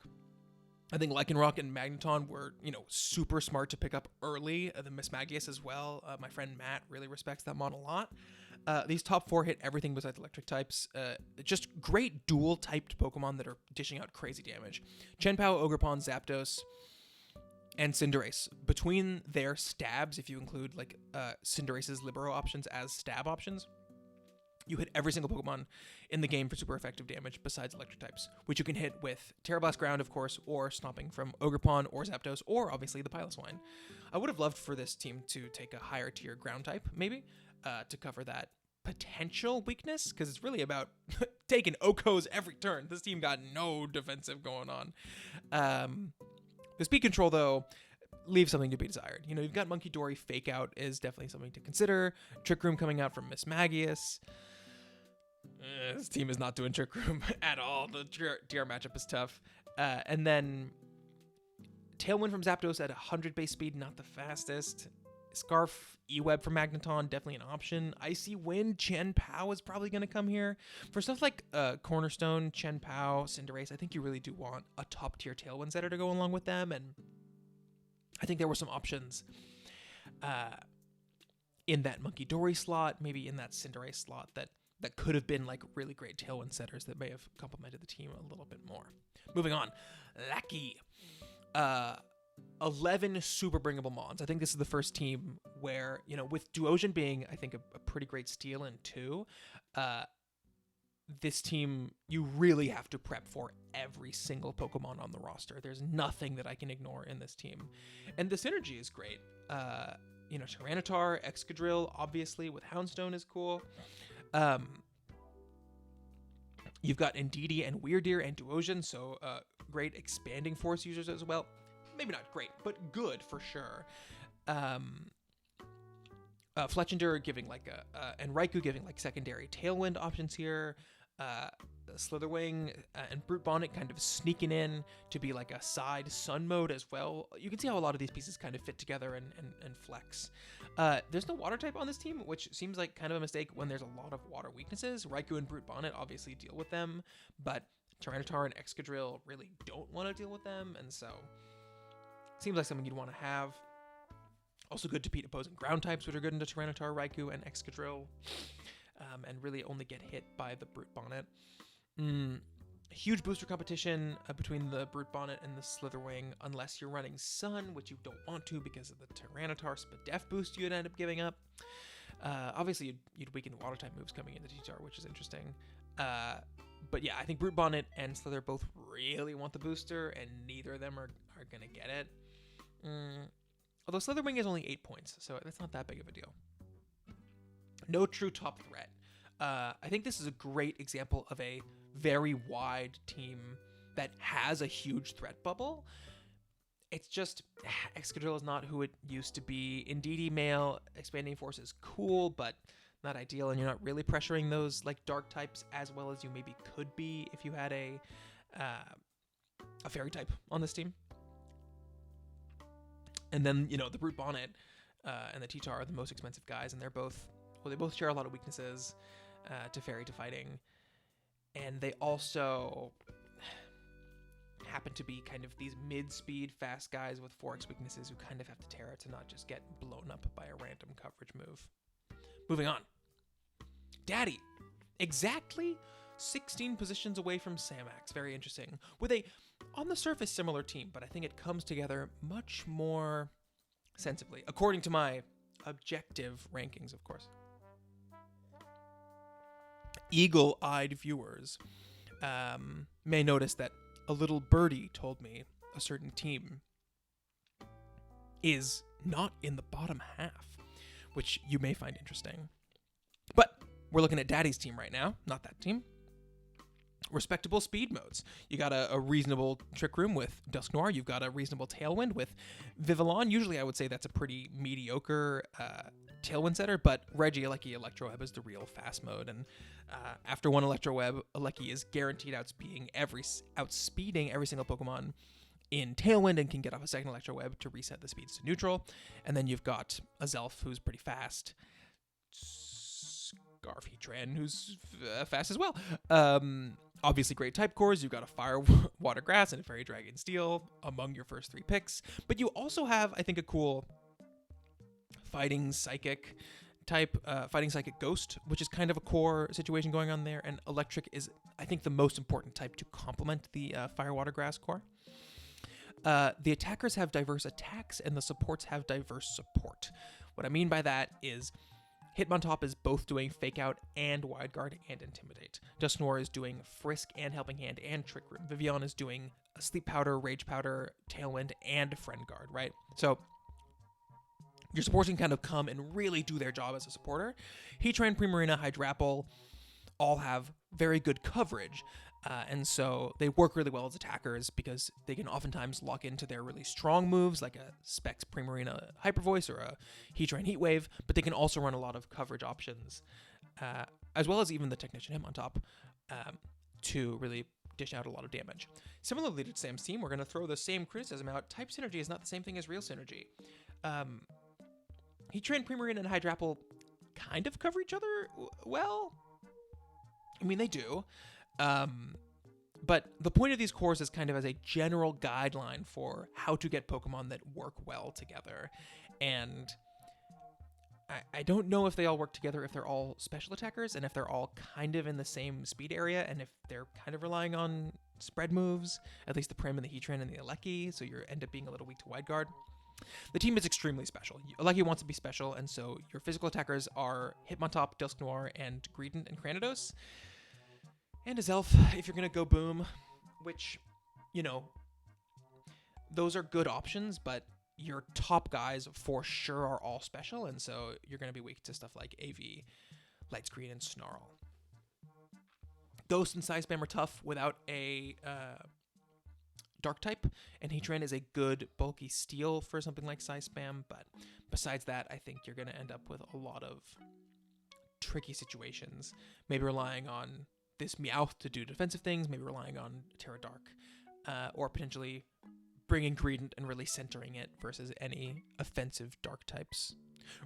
I think Lycanroc and Magneton were, super smart to pick up early. The Mismagius as well. My friend Matt really respects that mon a lot. These top 4 hit everything besides electric types. Just great dual-typed Pokemon that are dishing out crazy damage. Chen Pao, Ogerpon, Zapdos, and Cinderace. Between their stabs, if you include Cinderace's Libero options as stab options, you hit every single Pokemon in the game for super effective damage besides electric types, which you can hit with Terra Blast Ground, of course, or stomping from Ogerpon or Zapdos, or obviously the Piloswine. I would have loved for this team to take a higher tier ground type, maybe, to cover that potential weakness, because it's really about taking Okos every turn. This team got no defensive going on. The speed control, though, leaves something to be desired. You've got Monkey Dory Fake Out is definitely something to consider. Trick Room coming out from Mismagius. This team is not doing Trick Room at all. The DR matchup is tough. And then Tailwind from Zapdos at 100 base speed, not the fastest. Scarf, E-Web from Magneton, definitely an option. Icy Wind, Chen Pao is probably going to come here. For stuff like Cornerstone, Chen Pao, Cinderace, I think you really do want a top-tier Tailwind setter to go along with them. And I think there were some options in that Monkey Dory slot, maybe in that Cinderace slot that could have been really great Tailwind setters that may have complemented the team a little bit more. Moving on. Lackey. 11 super bringable mons. I think this is the first team where, with Duosion being, I think, a pretty great steal in 2, this team, you really have to prep for every single Pokemon on the roster. There's nothing that I can ignore in this team. And the synergy is great. Tyranitar, Excadrill, obviously, with Houndstone is cool. You've got Indeedee and Weirdeer and Duosion, so great expanding force users as well. Maybe not great, but good for sure. Fletchinder giving and Raikou giving secondary Tailwind options here. Slitherwing and Brute Bonnet kind of sneaking in to be a side Sun mode as well. You can see how a lot of these pieces kind of fit together and flex. There's no water type on this team, which seems like kind of a mistake when there's a lot of water weaknesses. Raikou and Brute Bonnet obviously deal with them, but Tyranitar and Excadrill really don't want to deal with them, and so seems like something you'd want to have. Also good to beat opposing ground types, which are good into Tyranitar, Raikou, and Excadrill. And really only get hit by the Brute Bonnet. Huge booster competition between the Brute Bonnet and the Slitherwing, unless you're running Sun, which you don't want to because of the Tyranitar Spadef boost you'd end up giving up. Obviously, you'd weaken water type moves coming into T-Tar, which is interesting. But yeah, I think Brute Bonnet and Slither both really want the booster, and neither of them are going to get it. Although Slitherwing is only 8 points, so that's not that big of a deal. No true top threat. I think this is a great example of a very wide team that has a huge threat bubble. It's just, Excadrill is not who it used to be. Indeedee male, expanding force is cool, but not ideal, and you're not really pressuring those dark types as well as you maybe could be if you had a fairy type on this team. And then, the Brute Bonnet and the T-Tar are the most expensive guys, and they both share a lot of weaknesses to fairy to fighting. And they also happen to be kind of these mid-speed fast guys with 4x weaknesses who kind of have to Terra to not just get blown up by a random coverage move. Moving on. Daddy. Exactly 16 positions away from Samax. Very interesting. With a, on the surface, similar team, but I think it comes together much more sensibly, according to my objective rankings, of course. Eagle-eyed viewers may notice that a little birdie told me a certain team is not in the bottom half, which you may find interesting. But we're looking at Daddy's team right now, not that team. respectable speed modes. You got a reasonable Trick Room with Dusk Noir. You've got a reasonable Tailwind with Vivillon. Usually I would say that's a pretty mediocre Tailwind setter, but Regieleki Electro Web is the real fast mode. And after one Electro Web, Aleki is guaranteed outspeeding every single Pokemon in Tailwind and can get off a second Electro Web to reset the speeds to neutral. And then you've got a Zelf who's pretty fast. Scarf Heatran, who's fast as well. Obviously great type cores. You've got a Fire, Water, Grass, and a Fairy Dragon Steel among your first 3 picks. But you also have, I think, a cool Fighting Psychic type, Fighting Psychic Ghost, which is kind of a core situation going on there. And Electric is, I think, the most important type to complement the Fire, Water, Grass core. The attackers have diverse attacks, and the supports have diverse support. What I mean by that is Hitmontop is both doing Fake Out and Wide Guard and Intimidate. Dusknoir is doing Frisk and Helping Hand and Trick Room. Vivillon is doing Sleep Powder, Rage Powder, Tailwind, and Friend Guard, right? So your supports can kind of come and really do their job as a supporter. Heatran, Primarina, Hydrapple all have very good coverage. And so they work really well as attackers because they can oftentimes lock into their really strong moves like a Specs Primarina Hyper Voice or a Heatran Heat Wave, but they can also run a lot of coverage options, as well as even the Technician Hitmontop, to really dish out a lot of damage. Similarly to Sam's team, we're going to throw the same criticism out. Type synergy is not the same thing as real synergy. Heatran, Primarina, and Hydrapple kind of cover each other well. I mean, they do. But the point of these cores is kind of as a general guideline for how to get Pokemon that work well together. And I don't know if they all work together, if they're all special attackers, and if they're all kind of in the same speed area, and if they're kind of relying on spread moves, at least the Prim and the Heatran and the Aleki, so you end up being a little weak to Wide Guard. The team is extremely special. Aleki wants to be special, and so your physical attackers are Hitmontop, Dusknoir, and Greedent and Cranidos. And a Zelf, if you're going to go boom, which, you know, those are good options, but your top guys for sure are all special, and so you're going to be weak to stuff like AV, Light Screen, and Snarl. Ghost and Psy Spam are tough without a Dark type, and Heatran is a good bulky steal for something like Psy Spam, but besides that, I think you're going to end up with a lot of tricky situations, maybe relying on this Meowth to do defensive things, maybe relying on Terra Dark, or potentially bringing Greedent and really centering it versus any offensive Dark types.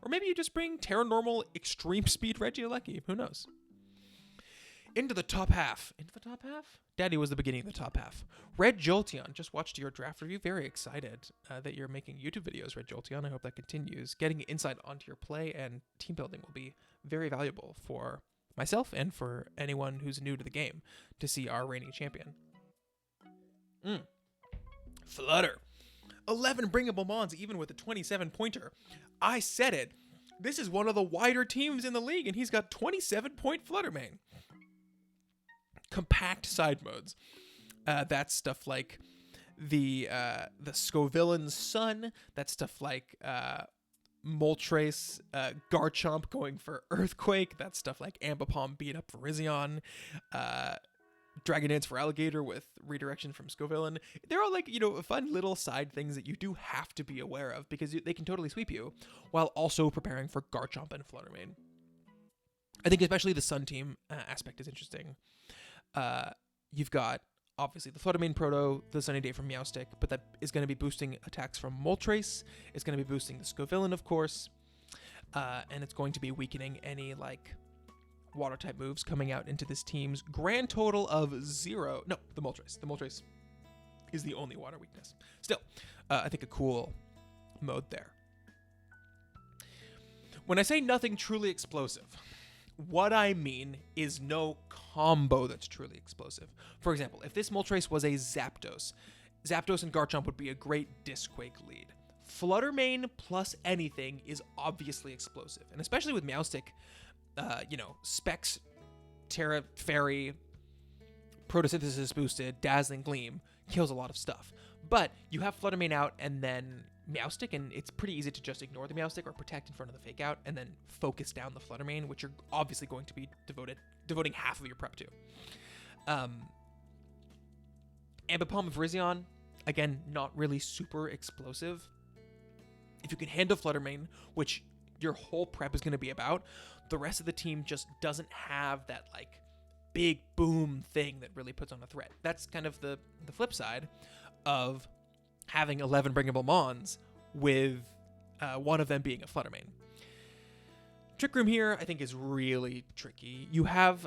Or maybe you just bring Terra Normal Extreme Speed Regieleki, who knows? Into the top half. Into the top half? Daddy was the beginning of the top half. Red Jolteon, just watched your draft review. Very excited that you're making YouTube videos, Red Jolteon. I hope that continues. Getting insight onto your play and team building will be very valuable for myself and for anyone who's new to the game to see our reigning champion. Flutter. 11 bringable Mons, even with a 27-pointer. I said it. This is one of the wider teams in the league, and he's got 27-point Flutter main. Compact side modes. That's stuff like the Scovillain's Sun. That's stuff like Moltres, Garchomp going for Earthquake. That's stuff like Ambipom beat up Virizion. Dragonance for Alligator with redirection from Scovillain. They're all like, you know, fun little side things that you do have to be aware of because they can totally sweep you while also preparing for Garchomp and Fluttermane. I think especially the Sun team aspect is interesting. You've got obviously the Fluttermane Proto, the Sunny Day from Meowstic, but that is going to be boosting attacks from Moltres. It's going to be boosting the Scovillain, of course, and it's going to be weakening any like water type moves coming out into this team's grand total of 0. No, the Moltres. The Moltres is the only water weakness. Still, I think a cool mode there. When I say nothing truly explosive, what I mean is no combo that's truly explosive. For example, if this Moltres was a Zapdos, Zapdos and Garchomp would be a great Disquake lead. Fluttermane plus anything is obviously explosive, and especially with Meowstic, Specs, Terra Fairy, Photosynthesis boosted, Dazzling Gleam kills a lot of stuff. But you have Fluttermane out and then Meowstic, and it's pretty easy to just ignore the Meowstic or protect in front of the Fake Out and then focus down the Fluttermane, which you're obviously going to be devoting half of your prep to. Ambipom Virizion, again, not really super explosive. If you can handle Fluttermane, which your whole prep is going to be about, the rest of the team just doesn't have that like big boom thing that really puts on a threat. That's kind of the flip side of having 11 bringable Mons with one of them being a Fluttermane. Trick Room here, I think, is really tricky. You have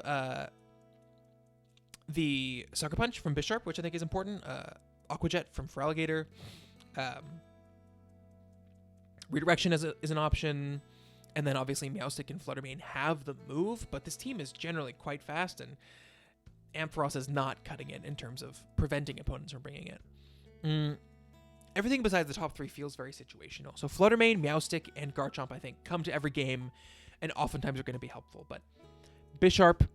the Sucker Punch from Bisharp, which I think is important. Aqua Jet from Feraligatr. Redirection is an option. And then obviously Meowstic and Fluttermane have the move, but this team is generally quite fast, and Ampharos is not cutting it in terms of preventing opponents from bringing it. Everything besides the top three feels very situational. So Fluttermane, Meowstic, and Garchomp, I think, come to every game and oftentimes are going to be helpful. But Bisharp,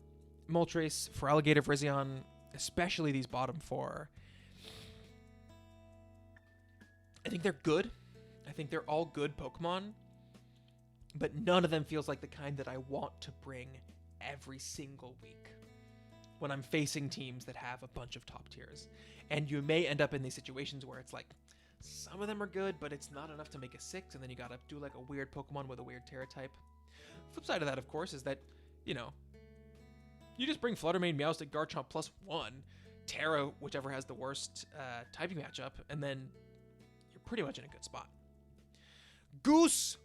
Moltres, Feraligatr, Virizion, especially these bottom four, I think they're good. I think they're all good Pokemon, but none of them feels like the kind that I want to bring every single week when I'm facing teams that have a bunch of top tiers. And you may end up in these situations where it's like, some of them are good, but it's not enough to make a 6, and then you gotta do like a weird Pokemon with a weird Terra type. Flip side of that, of course, is that, you know, you just bring Fluttermane, Meowstic, Garchomp +1, Terra, whichever has the worst typing matchup, and then you're pretty much in a good spot. Goose!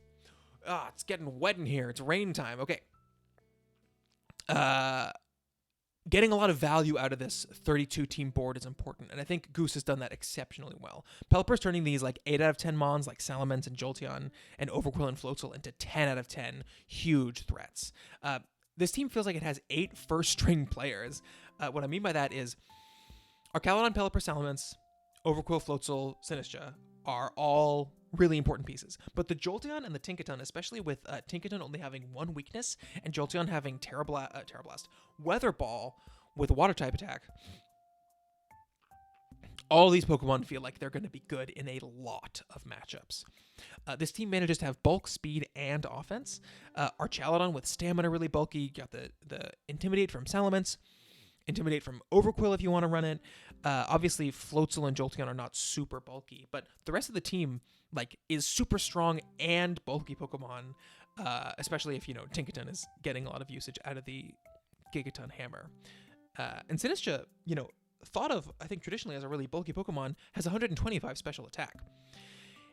It's getting wet in here. It's rain time. Okay. Getting a lot of value out of this 32-team board is important, and I think Goose has done that exceptionally well. Pelipper's turning these like 8 out of 10 Mons like Salamence and Jolteon and Overqwil and Floatzel into 10 out of 10 huge threats. This team feels like it has 8 first-string players. What I mean by that is Archaludon, Pelipper, Salamence, Overqwil, Floatzel, Sinistcha are all really important pieces. But the Jolteon and the Tinkaton, especially with Tinkaton only having one weakness and Jolteon having Terra Blast, Weather Ball with Water type attack, all these Pokemon feel like they're going to be good in a lot of matchups. This team manages to have bulk, speed, and offense. Archaludon with stamina really bulky. You got the Intimidate from Salamence, Intimidate from Overqwil if you want to run it. Obviously, Floatzel and Jolteon are not super bulky, but the rest of the team like is super strong and bulky Pokemon, especially if, you know, Tinkaton is getting a lot of usage out of the Gigaton Hammer. And Sinistcha, you know, thought of, I think, traditionally as a really bulky Pokemon, has 125 special attack.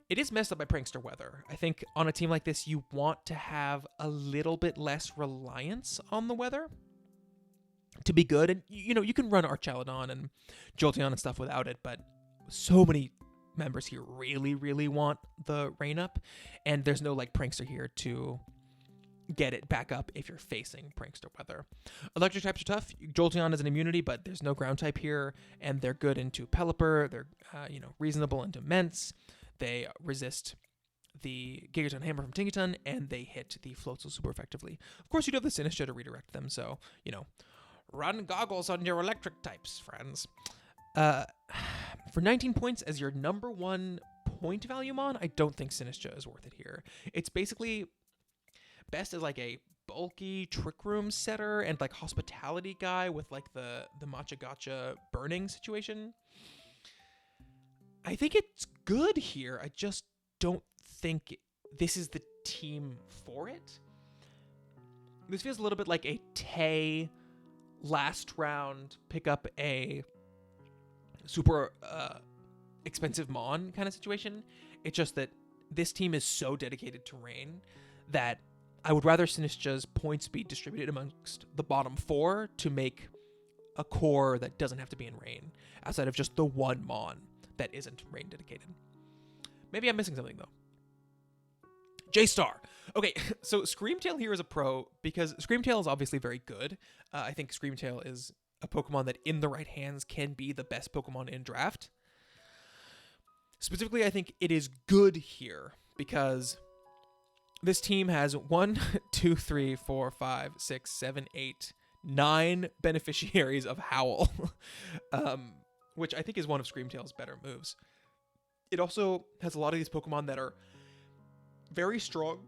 It is messed up by Prankster Weather. I think on a team like this, you want to have a little bit less reliance on the weather to be good. And, you know, you can run Archaludon and Jolteon and stuff without it, but so many members here really, really want the rain up, and there's no like Prankster here to get it back up if you're facing Prankster Weather. Electric types are tough. Jolteon is an immunity, but there's no ground type here, and they're good into Pelipper. They're you know, reasonable into Mence. They resist the Gigaton Hammer from Tinkaton, and they hit the Floatzel super effectively. Of course, you do have the Sinistcha to redirect them, so, you know, run goggles on your electric types, friends. For 19 points as your number one point value Mon, I don't think Sinistcha is worth it here. It's basically best as like a bulky Trick Room setter and like hospitality guy with like the Matcha Gotcha burning situation. I think it's good here. I just don't think this is the team for it. This feels a little bit like a Tay last round pick up a super expensive Mon kind of situation. It's just that this team is so dedicated to rain that I would rather Sinistcha's points be distributed amongst the bottom 4 to make a core that doesn't have to be in rain, outside of just the one Mon that isn't rain dedicated. Maybe I'm missing something though. J-Star. Okay, so Screamtail here is a pro because Screamtail is obviously very good. I think Screamtail is a Pokemon that in the right hands can be the best Pokemon in draft. Specifically, I think it is good here because this team has 1, 2, 3, 4, 5, 6, 7, 8, 9 beneficiaries of Howl, which I think is one of Screamtail's better moves. It also has a lot of these Pokemon that are very strong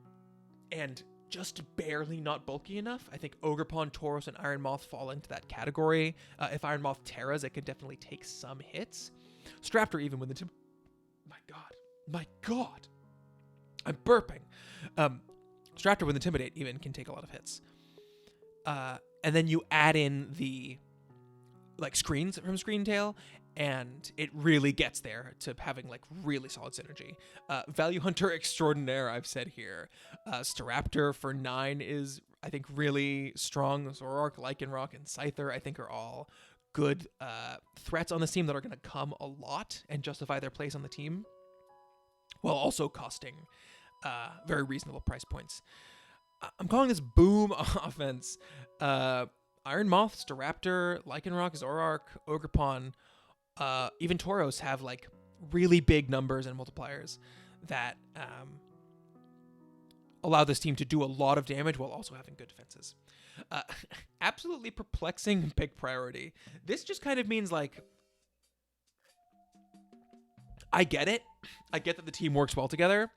and just barely not bulky enough. I think Ogerpon, Tauros, and Iron Moth fall into that category. If Iron Moth Terras, it can definitely take some hits. Straptor, even with the... My God. I'm burping. Straptor with Intimidate even can take a lot of hits. And then you add in the screens from Screentail, and it really gets there to having really solid synergy. Value Hunter Extraordinaire, I've said here. Staraptor for 9 is, I think, really strong. Zoroark, Lycanroc, and Scyther, I think, are all good threats on this team that are going to come a lot and justify their place on the team, while also costing very reasonable price points. I'm calling this boom offense. Iron Moth, Staraptor, Lycanroc, Zoroark, Ogerpon, even Tauros have really big numbers and multipliers that allow this team to do a lot of damage while also having good defenses. Absolutely perplexing pick priority. This just kind of means I get it. I get that the team works well together,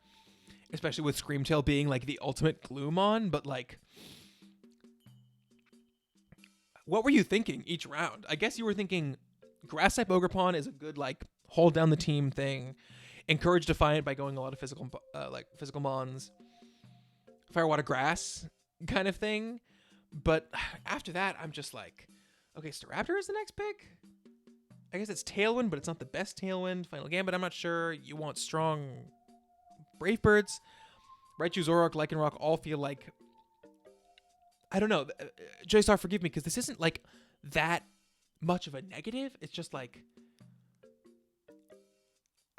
especially with Screamtail being the ultimate Gloomon, but what were you thinking each round? I guess you were thinking Grass type Ogerpon is a good hold down the team thing, encourage Defiant by going a lot of physical mons, Fire Water Grass kind of thing. But after that, I'm just okay, Staraptor is the next pick. I guess it's Tailwind, but it's not the best Tailwind. Final Gambit, I'm not sure. You want strong Brave Birds. Raichu, Zoroark, Lycanroc all feel I don't know. J-Star, forgive me, because this isn't that much of a negative. It's just I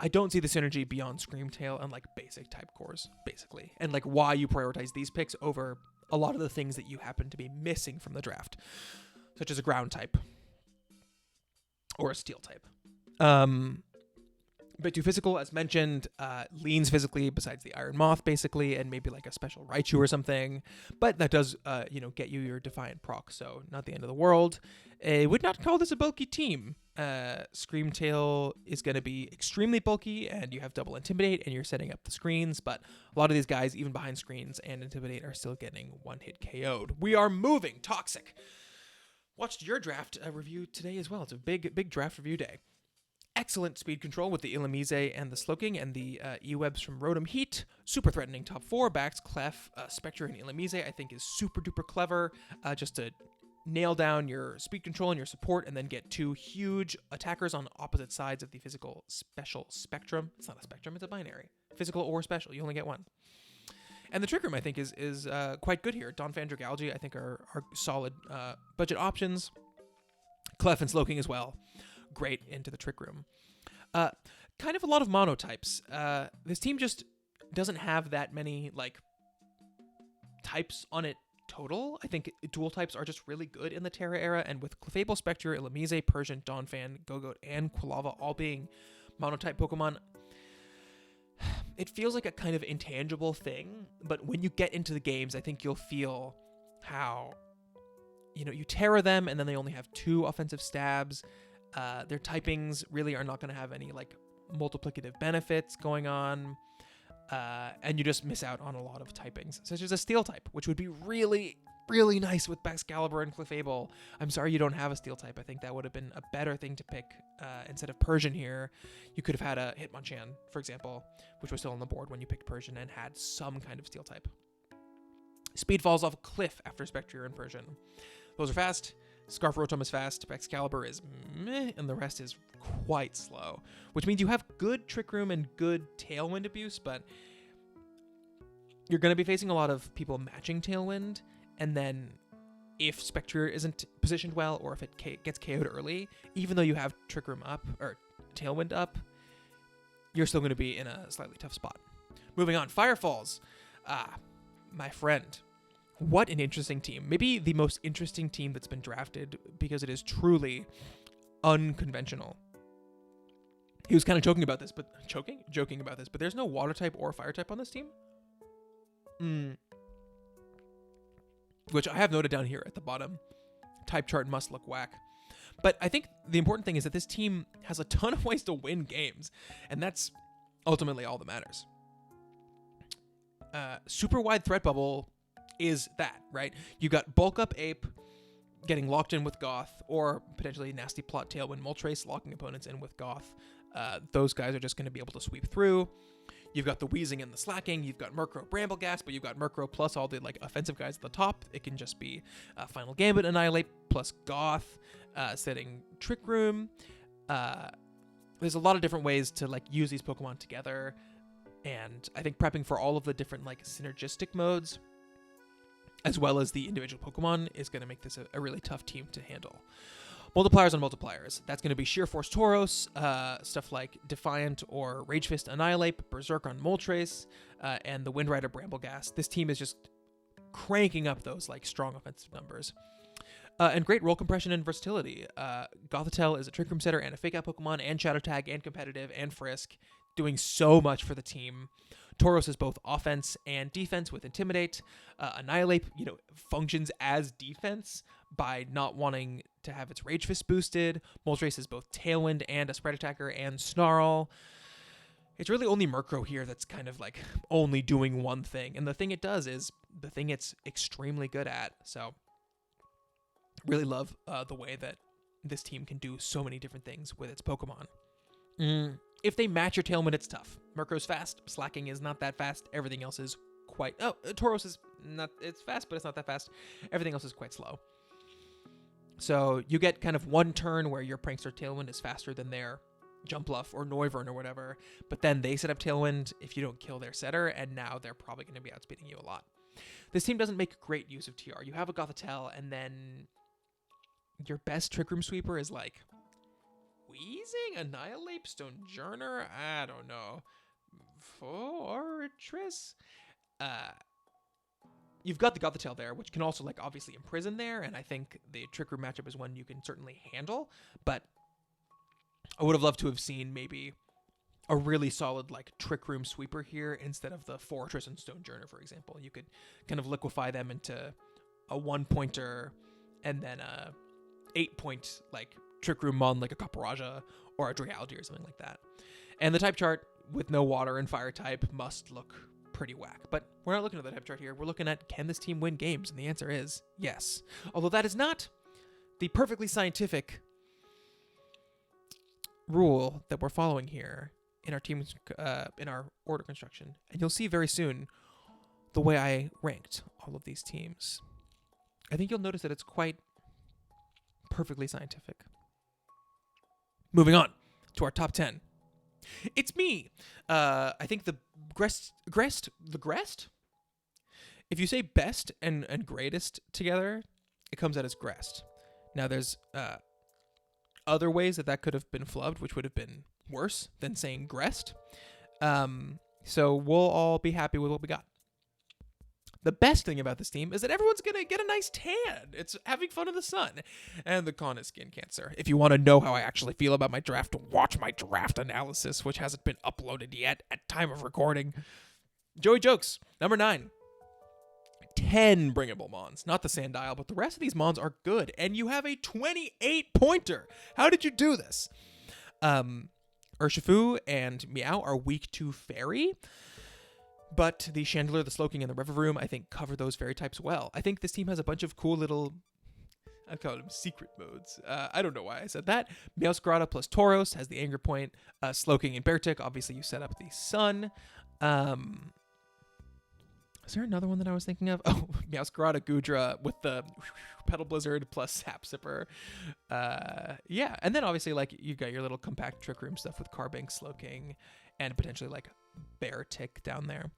don't see the synergy beyond Screamtail and basic type cores, basically. And why you prioritize these picks over a lot of the things that you happen to be missing from the draft, such as a ground type or a steel type. Bit too physical, as mentioned, leans physically besides the Iron Moth, basically, and maybe a special Raichu or something. But that does, get you your Defiant proc, so not the end of the world. I would not call this a bulky team. Screamtail is going to be extremely bulky, and you have double Intimidate, and you're setting up the screens, but a lot of these guys, even behind screens and Intimidate, are still getting one-hit KO'd. We are moving. Toxic. Watched your draft review today as well. It's a big draft review day. Excellent speed control with the Illumise and the Slowking and the E-Webs from Rotom Heat. Super threatening top 4 backs, Clef, Spectre, and Illumise I think is super duper clever just to nail down your speed control and your support and then get 2 huge attackers on opposite sides of the physical special spectrum. It's not a spectrum, it's a binary. Physical or special, you only get one. And the Trick Room I think is quite good here. Donphan, Dragalge I think are solid budget options. Clef and Slowking as well. Great into the Trick Room. Kind of a lot of monotypes. This team just doesn't have that many types on it total. I think dual types are just really good in the Terra era, and with Clefable, Spectre, Illumise, Persian, Donphan, Gogoat, and Quilava all being monotype Pokemon, it feels like a kind of intangible thing, but when you get into the games, I think you'll feel how, you Terra them, and then they only have 2 offensive stabs. Their typings really are not going to have any multiplicative benefits going on, and you just miss out on a lot of typings, such as a Steel type, which would be really, really nice with Excalibur and Clefable. I'm sorry you don't have a Steel type. I think that would have been a better thing to pick instead of Persian here. You could have had a Hitmonchan, for example, which was still on the board when you picked Persian and had some kind of Steel type. Speed falls off a cliff after Spectre and Persian. Those are fast. Scarf Rotom is fast, Excalibur is meh, and the rest is quite slow, which means you have good Trick Room and good Tailwind abuse, but you're going to be facing a lot of people matching Tailwind, and then if Spectre isn't positioned well, or if it gets KO'd early, even though you have Trick Room up, or Tailwind up, you're still going to be in a slightly tough spot. Moving on, Fire Falls. My friend. What an interesting team. Maybe the most interesting team that's been drafted because it is truly unconventional. He was kind of joking about this, but there's no water type or fire type on this team. Which I have noted down here at the bottom. Type chart must look whack. But I think the important thing is that this team has a ton of ways to win games, and that's ultimately all that matters. Super wide threat bubble is that, right? You got Bulk Up Ape getting locked in with Goth, or potentially Nasty Plot Tailwind Moltres locking opponents in with Goth. Those guys are just going to be able to sweep through. You've got the Wheezing and the Slacking. You've got Murkrow Brambleghast, but you've got Murkrow plus all the like offensive guys at the top. It can just be Final Gambit Annihilate plus Goth, setting Trick Room. There's a lot of different ways to like use these Pokemon together, and I think prepping for all of the different like synergistic modes, as well as the individual Pokemon, is going to make this a really tough team to handle. Multipliers on multipliers. That's going to be Sheer Force Tauros, stuff like Defiant or Rage Fist Annihilate, Berserk on Moltres, and the Wind Rider Brambleghast. This team is just cranking up those like strong offensive numbers. And great roll compression and versatility. Gothitelle is a Trick Room setter and a Fake Out Pokemon, and Shadow Tag, and competitive, and Frisk, doing so much for the team. Tauros is both offense and defense with Intimidate. Annihilate, functions as defense by not wanting to have its Rage Fist boosted. Moltres is both Tailwind and a Spread Attacker and Snarl. It's really only Murkrow here that's kind of like only doing one thing. And the thing it does is the thing it's extremely good at. So really love the way that this team can do so many different things with its Pokemon. If they match your Tailwind, it's tough. Murkrow's fast. Slacking is not that fast. Everything else is quite... Tauros is not... It's fast, but it's not that fast. Everything else is quite slow. So you get kind of one turn where your Prankster Tailwind is faster than their Jumpluff or Noivern or whatever, but then they set up Tailwind if you don't kill their setter, and now they're probably going to be outspeeding you a lot. This team doesn't make great use of TR. You have a Gothitelle, and then your best Trick Room sweeper is like Wheezing, Annihilate, Stonejourner, I don't know, Fortress. You've got the Gothitelle there, which can also like obviously imprison there, and I think the Trick Room matchup is one you can certainly handle, but I would have loved to have seen maybe a really solid like Trick Room sweeper here instead of the Fortress and Stonejourner, for example. You could kind of liquefy them into a 1-pointer and then a 8-point like Trick Room Mon, like a Caparaja or a Dreality or something like that. And the type chart with no water and fire type must look pretty whack. But we're not looking at the type chart here. We're looking at, can this team win games? And the answer is yes. Although that is not the perfectly scientific rule that we're following here in our teams, in our order construction. And you'll see very soon the way I ranked all of these teams. I think you'll notice that it's quite perfectly scientific. Moving on to our top 10. It's me. I think the Grest? If you say best and greatest together, it comes out as Grest. Now there's other ways that could have been flubbed, which would have been worse than saying Grest. So we'll all be happy with what we got. The best thing about this team is that everyone's going to get a nice tan. It's having fun in the sun. And the con is skin cancer. If you want to know how I actually feel about my draft, watch my draft analysis, which hasn't been uploaded yet at time of recording. Joey Jokes, number 9. 10 bringable Mons. Not the Sandile, but the rest of these Mons are good. And you have a 28-pointer. How did you do this? Urshifu and Meow are weak to Fairy. But the Chandelure, the Slowking, and the Revavroom, I think, cover those fairy types well. I think this team has a bunch of cool little, I call them secret modes. I don't know why I said that. Meowscarada plus Tauros has the Anger Point. Slowking and Beartick, obviously you set up the Sun. Is there another one that I was thinking of? Oh, Meowscarada, Goodra with the Petal Blizzard plus Sap Sipper. Yeah, and then obviously like you got your little compact Trick Room stuff with Carbink, Slowking, and potentially like Beartick down there.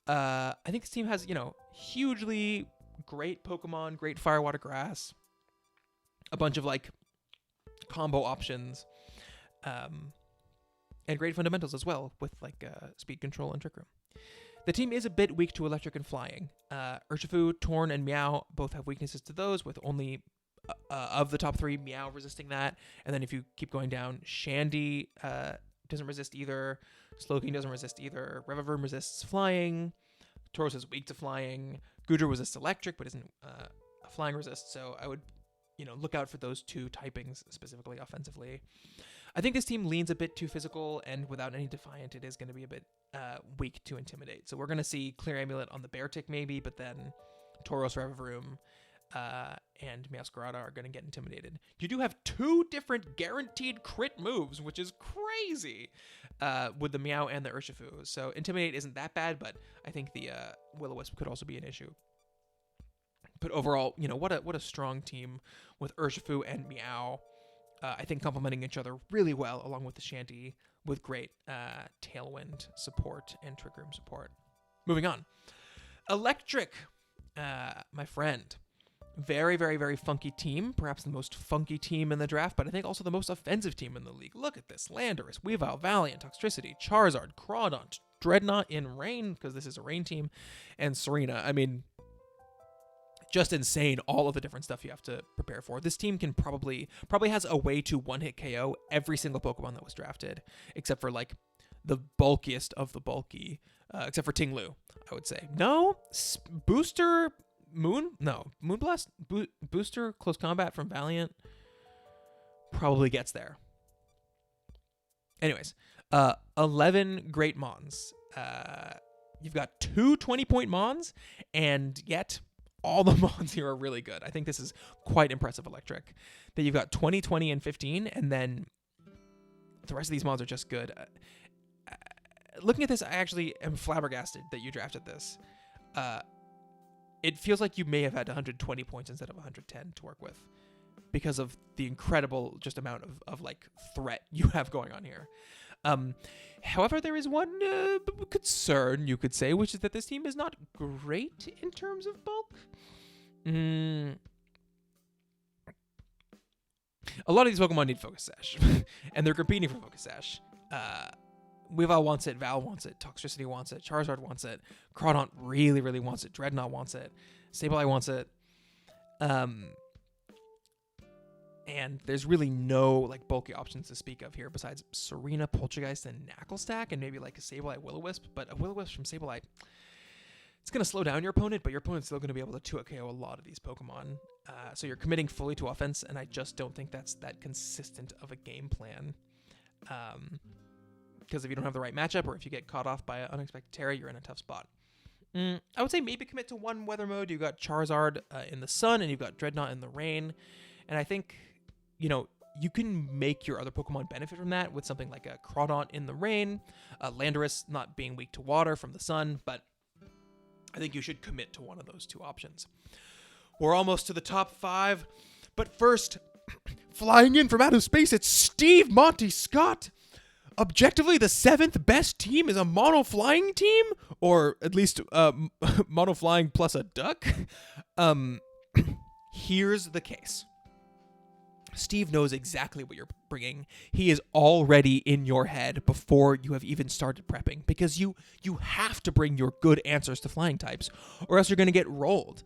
I think this team has, hugely great Pokemon, great Fire, Water, Grass, a bunch of like combo options, and great fundamentals as well with like speed control and Trick Room. The team is a bit weak to Electric and Flying. Urshifu, Torn, and Meow both have weaknesses to those, with only of the top 3, Meow resisting that. And then if you keep going down, Shandy doesn't resist either. Slowking doesn't resist either. Revavroom resists Flying. Tauros is weak to Flying. Goodra resists Electric, but isn't a Flying resist. So I would, look out for those 2 typings, specifically offensively. I think this team leans a bit too physical, and without any Defiant, it is going to be a bit weak to Intimidate. So we're going to see Clear Amulet on the Beartick maybe, but then Tauros, Revavroom, and Meowscarada are going to get intimidated. You do have 2 different guaranteed crit moves, which is crazy, with the Meow and the Urshifu. So Intimidate isn't that bad, but I think the Will-O-Wisp could also be an issue. But overall, what a strong team with Urshifu and Meow. I think complementing each other really well, along with the Shanty, with great Tailwind support and Trick Room support. Moving on. Electric, my friend. Very, very, very funky team. Perhaps the most funky team in the draft, but I think also the most offensive team in the league. Look at this. Landorus, Weavile, Valiant, Toxtricity, Charizard, Crawdaunt, Dreadnought in Rain, because this is a Rain team, and Serena. I mean, just insane, all of the different stuff you have to prepare for. This team can probably has a way to one-hit KO every single Pokemon that was drafted, except for, like, the bulkiest of the bulky, except for Ting-Lu, I would say. No? Booster... Moonblast? Booster Close Combat from Valiant probably gets there. Anyways, 11 great Mons. You've got 2 20-point Mons, and yet all the Mons here are really good. I think this is quite impressive, Electric. That you've got 20, 20, and 15, and then the rest of these Mons are just good. Looking at this, I actually am flabbergasted that you drafted this. It feels like you may have had 120 points instead of 110 to work with because of the incredible just amount of like threat you have going on here. However, there is one concern, you could say, which is that this team is not great in terms of bulk. A lot of these Pokemon need Focus Sash, and they're competing for Focus Sash. Weavile wants it, Val wants it, Toxtricity wants it, Charizard wants it, Crawdaunt really, really wants it, Dreadnought wants it, Sableye wants it. And there's really no like bulky options to speak of here besides Serena, Poltergeist, and Knucklestack, and maybe like a Sableye Will-O-Wisp. But a Will-O-Wisp from Sableye, it's going to slow down your opponent, but your opponent's still going to be able to 2-KO a lot of these Pokemon. So you're committing fully to offense, and I just don't think that's that consistent of a game plan. Because if you don't have the right matchup, or if you get caught off by an unexpected Terra, you're in a tough spot. I would say maybe commit to one weather mode. You've got Charizard in the sun, and you've got Dreadnought in the rain. And I think, you can make your other Pokemon benefit from that with something like a Crawdaunt in the rain, Landorus not being weak to water from the sun, but I think you should commit to one of those 2 options. We're almost to the top 5, but first, flying in from outer space, it's Steve Monty Scott. Objectively, the 7th best team is a mono-flying team, or at least mono-flying plus a duck. Here's the case. Steve knows exactly what you're bringing. He is already in your head before you have even started prepping, because you have to bring your good answers to flying types, or else you're going to get rolled.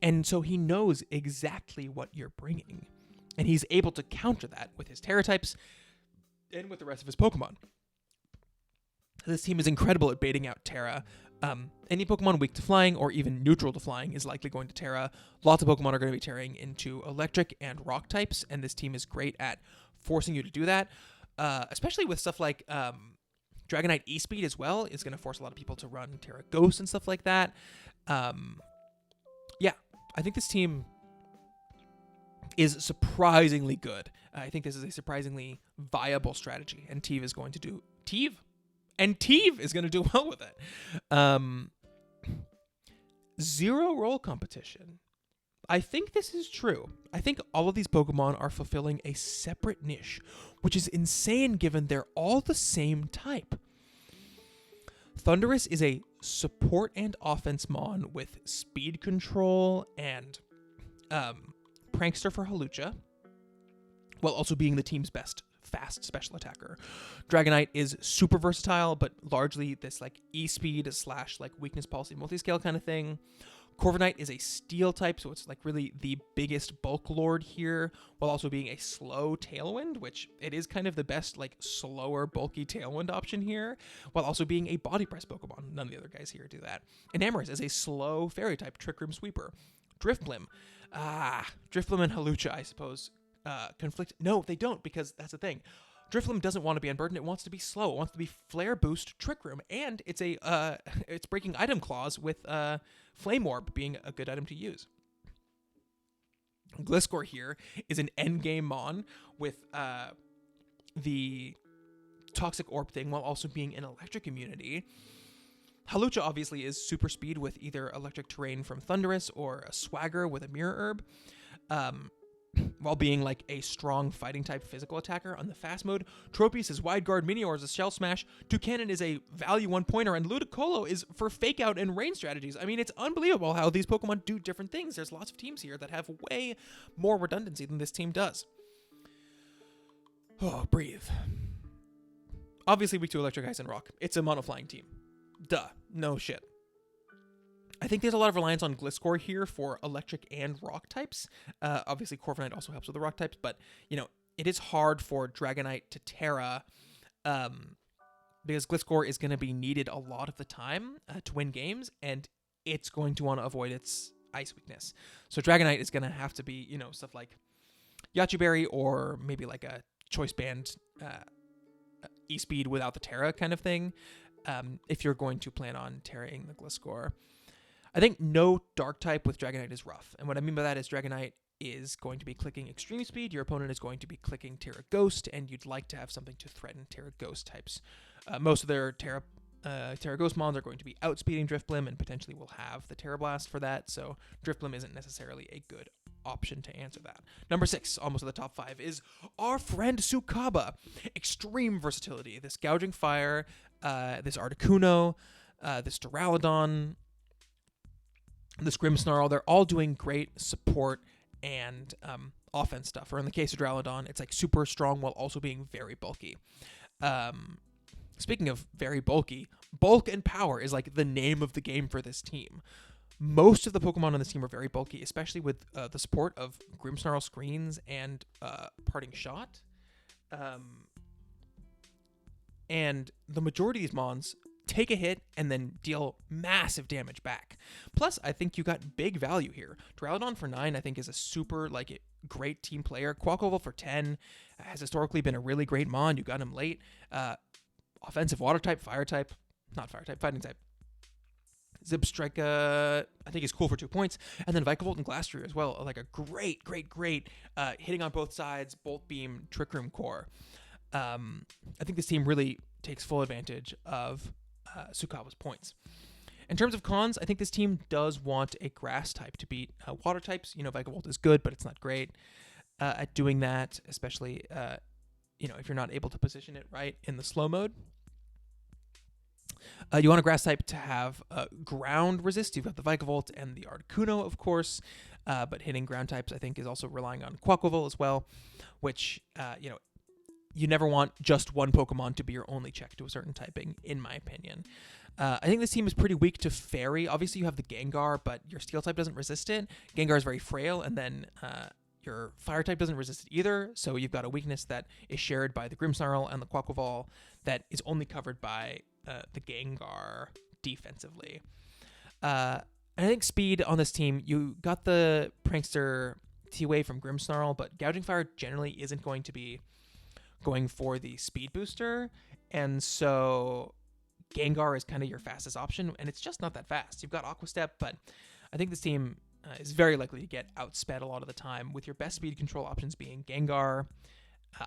And so he knows exactly what you're bringing, and he's able to counter that with his Terra types and with the rest of his Pokemon. This team is incredible at baiting out Terra. Any Pokemon weak to flying or even neutral to flying is likely going to Terra. Lots of Pokemon are going to be Terraing into Electric and Rock types, and this team is great at forcing you to do that, especially with stuff like Dragonite E-Speed as well is going to force a lot of people to run Terra Ghost and stuff like that. Yeah, I think this team is surprisingly good. I think this is a surprisingly viable strategy, and Teve is going to do... Teve is going to do well with it. 0 roll competition. I think this is true. I think all of these Pokemon are fulfilling a separate niche, which is insane given they're all the same type. Thundurus is a support and offense mon with speed control and Prankster for Hawlucha, while also being the team's best fast special attacker. Dragonite is super versatile, but largely this like E-Speed / like weakness policy multi-scale kind of thing. Corviknight is a steel type, so it's like really the biggest bulk lord here, while also being a slow Tailwind, which it is kind of the best like slower bulky Tailwind option here, while also being a body press Pokemon. None of the other guys here do that. Enamorus is a slow fairy type Trick Room Sweeper. Drifblim and Hawlucha, I suppose, conflict. No, they don't, because that's the thing. Drifloon doesn't want to be unburdened. It wants to be slow. It wants to be Flare Boost Trick Room, and it's it's breaking item clause with Flame Orb being a good item to use. Gliscor here is an endgame mon with the Toxic Orb thing while also being an electric immunity. Halucha obviously is super speed with either electric terrain from Thundurus or a Swagger with a Mirror Herb, while being like a strong fighting type physical attacker on the fast mode. Tropius is Wide Guard, Meteor is a Shell Smash, Toucannon is a value 1-pointer, and Ludicolo is for fake out and rain strategies. I mean, it's unbelievable how these Pokemon do different things. There's lots of teams here that have way more redundancy than this team does. Oh, breathe. Obviously, weak to Electric, Ice, and Rock. It's a mono-flying team. Duh. No shit. I think there's a lot of reliance on Gliscor here for electric and rock types. Obviously, Corviknight also helps with the rock types, but, you know, it is hard for Dragonite to Terra because Gliscor is going to be needed a lot of the time to win games, and it's going to want to avoid its ice weakness. So Dragonite is going to have to be, you know, stuff like Yache Berry or maybe like a Choice Band E-Speed without the Terra kind of thing, if you're going to plan on Terraing the Gliscor. I think no dark type with Dragonite is rough. And what I mean by that is Dragonite is going to be clicking Extreme Speed, your opponent is going to be clicking Terra Ghost, and you'd like to have something to threaten Terra Ghost types. Most of their Terra Ghost mons are going to be outspeeding Drifblim and potentially will have the Terra Blast for that, so Drifblim isn't necessarily a good option to answer that. Number 6, almost at the top 5, is our friend Sukaba. Extreme versatility. This Gouging Fire, this Articuno, this Duraludon, this Grimmsnarl, they're all doing great support and offense stuff. Or in the case of Duraludon, it's like super strong while also being very bulky. Speaking of very bulky, bulk and power is like the name of the game for this team. Most of the Pokemon on this team are very bulky, especially with the support of Grimmsnarl Screens and Parting Shot. And the majority of these mons take a hit and then deal massive damage back. Plus, I think you got big value here. Duraludon for 9, I think, is a super great team player. Quaquaval for 10 has historically been a really great mon. You got him late. Offensive water type, fire type, not fire type, fighting type. Zipstrike, I think, is cool for 2 points. And then Vikavolt and Glastrier as well. Like a great hitting on both sides, Bolt Beam, Trick Room core. I think this team really takes full advantage of Sukawa's points. In terms of cons, I think this team does want a grass type to beat water types. You know, Vikavolt is good, but it's not great at doing that, especially, if you're not able to position it right in the slow mode. You want a grass type to have ground resist. You've got the Vikavolt and the Articuno, of course, but hitting ground types, I think, is also relying on Quaquaval as well, which, you never want just one Pokemon to be your only check to a certain typing, in my opinion. I think this team is pretty weak to Fairy. Obviously, you have the Gengar, but your Steel type doesn't resist it. Gengar is very frail, and then your Fire type doesn't resist it either, so you've got a weakness that is shared by the Grimmsnarl and the Quaquaval that is only covered by the Gengar defensively. And I think speed on this team, you got the Prankster T-Wave from Grimmsnarl, but Gouging Fire generally isn't going to be going for the speed booster, and so Gengar is kind of your fastest option, and it's just not that fast. You've got Aqua Step, but I think this team is very likely to get outsped a lot of the time, with your best speed control options being Gengar,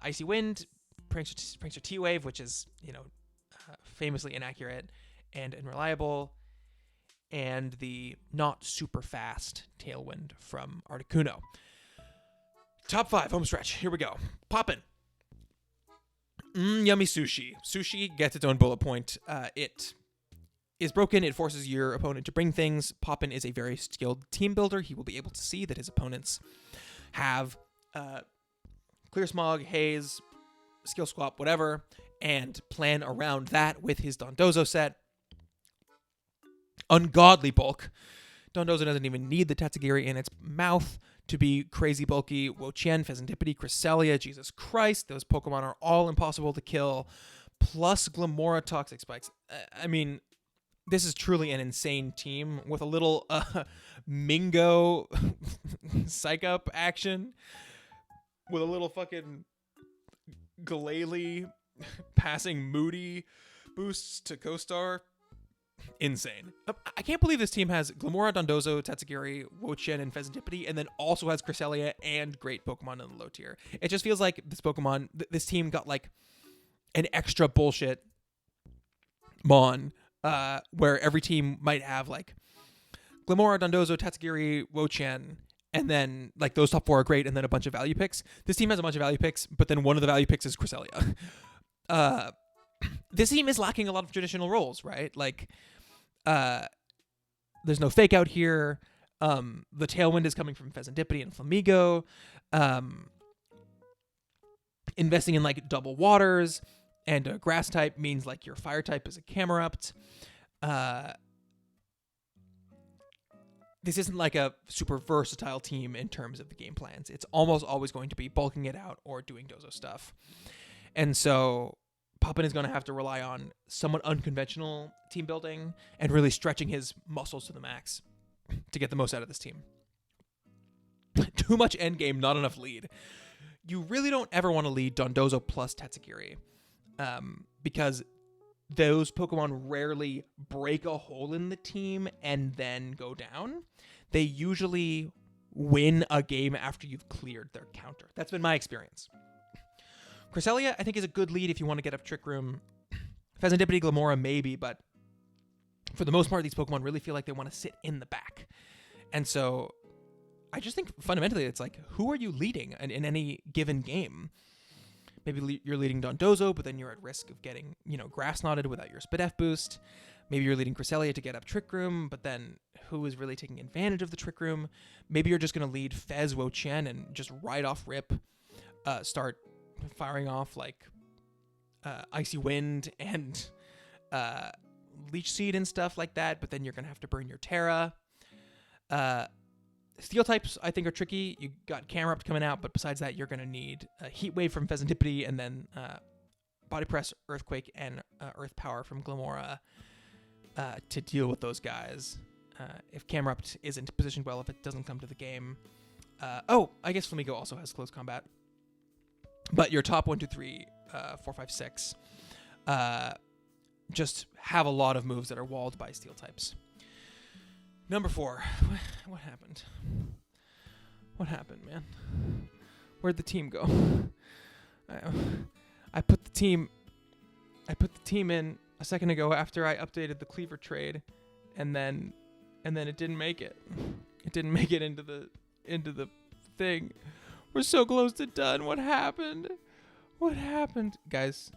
Icy Wind, Prankster T-Wave, which is, famously inaccurate and unreliable, and the not super fast Tailwind from Articuno. Top 5, home stretch. Here we go. Poppin'. Yummy sushi. Sushi gets its own bullet point. It is broken. It forces your opponent to bring things. Poppin is a very skilled team builder. He will be able to see that his opponents have Clear Smog, Haze, Skill Swap, whatever, and plan around that with his Dondozo set. Ungodly bulk. Dondozo doesn't even need the Tatsugiri in its mouth to be crazy bulky. Wo-Chien, Pheasantipede, Cresselia, Jesus Christ, those Pokemon are all impossible to kill. Plus Glamora Toxic Spikes. I mean, this is truly an insane team with a little Mingo Psych Up action. With a little fucking Glalie passing Moody boosts to co-star. Insane. I can't believe this team has Glamora, Dondozo, Tatsugiri, Wo-Chien, and Pheasantipity, and then also has Cresselia and great Pokemon in the low tier. It just feels like this team got like an extra bullshit Mon, where every team might have like Glamora, Dondozo, Tatsugiri, Wo-Chien, and then like those top 4 are great, and then a bunch of value picks. This team has a bunch of value picks, but then one of the value picks is Cresselia. This team is lacking a lot of traditional roles, right? Like, there's no fake out here. The tailwind is coming from Pheasantipity and Flamigo. Investing in like double waters and a grass type means like your fire type is a Camerupt. This isn't like a super versatile team in terms of the game plans. It's almost always going to be bulking it out or doing Dozo stuff. And so Poppin is going to have to rely on somewhat unconventional team building and really stretching his muscles to the max to get the most out of this team. Too much endgame, not enough lead. You really don't ever want to lead Dondozo plus Tatsugiri, because those Pokemon rarely break a hole in the team and then go down. They usually win a game after you've cleared their counter. That's been my experience. Cresselia, I think, is a good lead if you want to get up Trick Room. Pheasantipity, Glamora, maybe, but for the most part, these Pokemon really feel like they want to sit in the back. And so I just think fundamentally it's like, who are you leading in any given game? Maybe you're leading Dondozo, but then you're at risk of getting, grass knotted without your Spidef boost. Maybe you're leading Cresselia to get up Trick Room, but then who is really taking advantage of the Trick Room? Maybe you're just going to lead Fez, Wo-Chien, and just right off rip, start firing off like Icy Wind and Leech Seed and stuff like that, but then you're going to have to burn your Terra. Steel types, I think, are tricky. You got Camerupt coming out, but besides that, you're going to need a Heat Wave from Pheasantipity and then Body Press, Earthquake, and Earth Power from Glamora to deal with those guys. If Camerupt isn't positioned well, if it doesn't come to the game. I guess Flamigo also has close combat. But your top 1, 2, 3, 4, 5, 6 just have a lot of moves that are walled by steel types. Number 4. What happened? What happened, man? Where'd the team go? I put the team in a second ago after I updated the Cleaver trade, and then it didn't make it. It didn't make it into the thing. We're so close to done. What happened? What happened? Guys,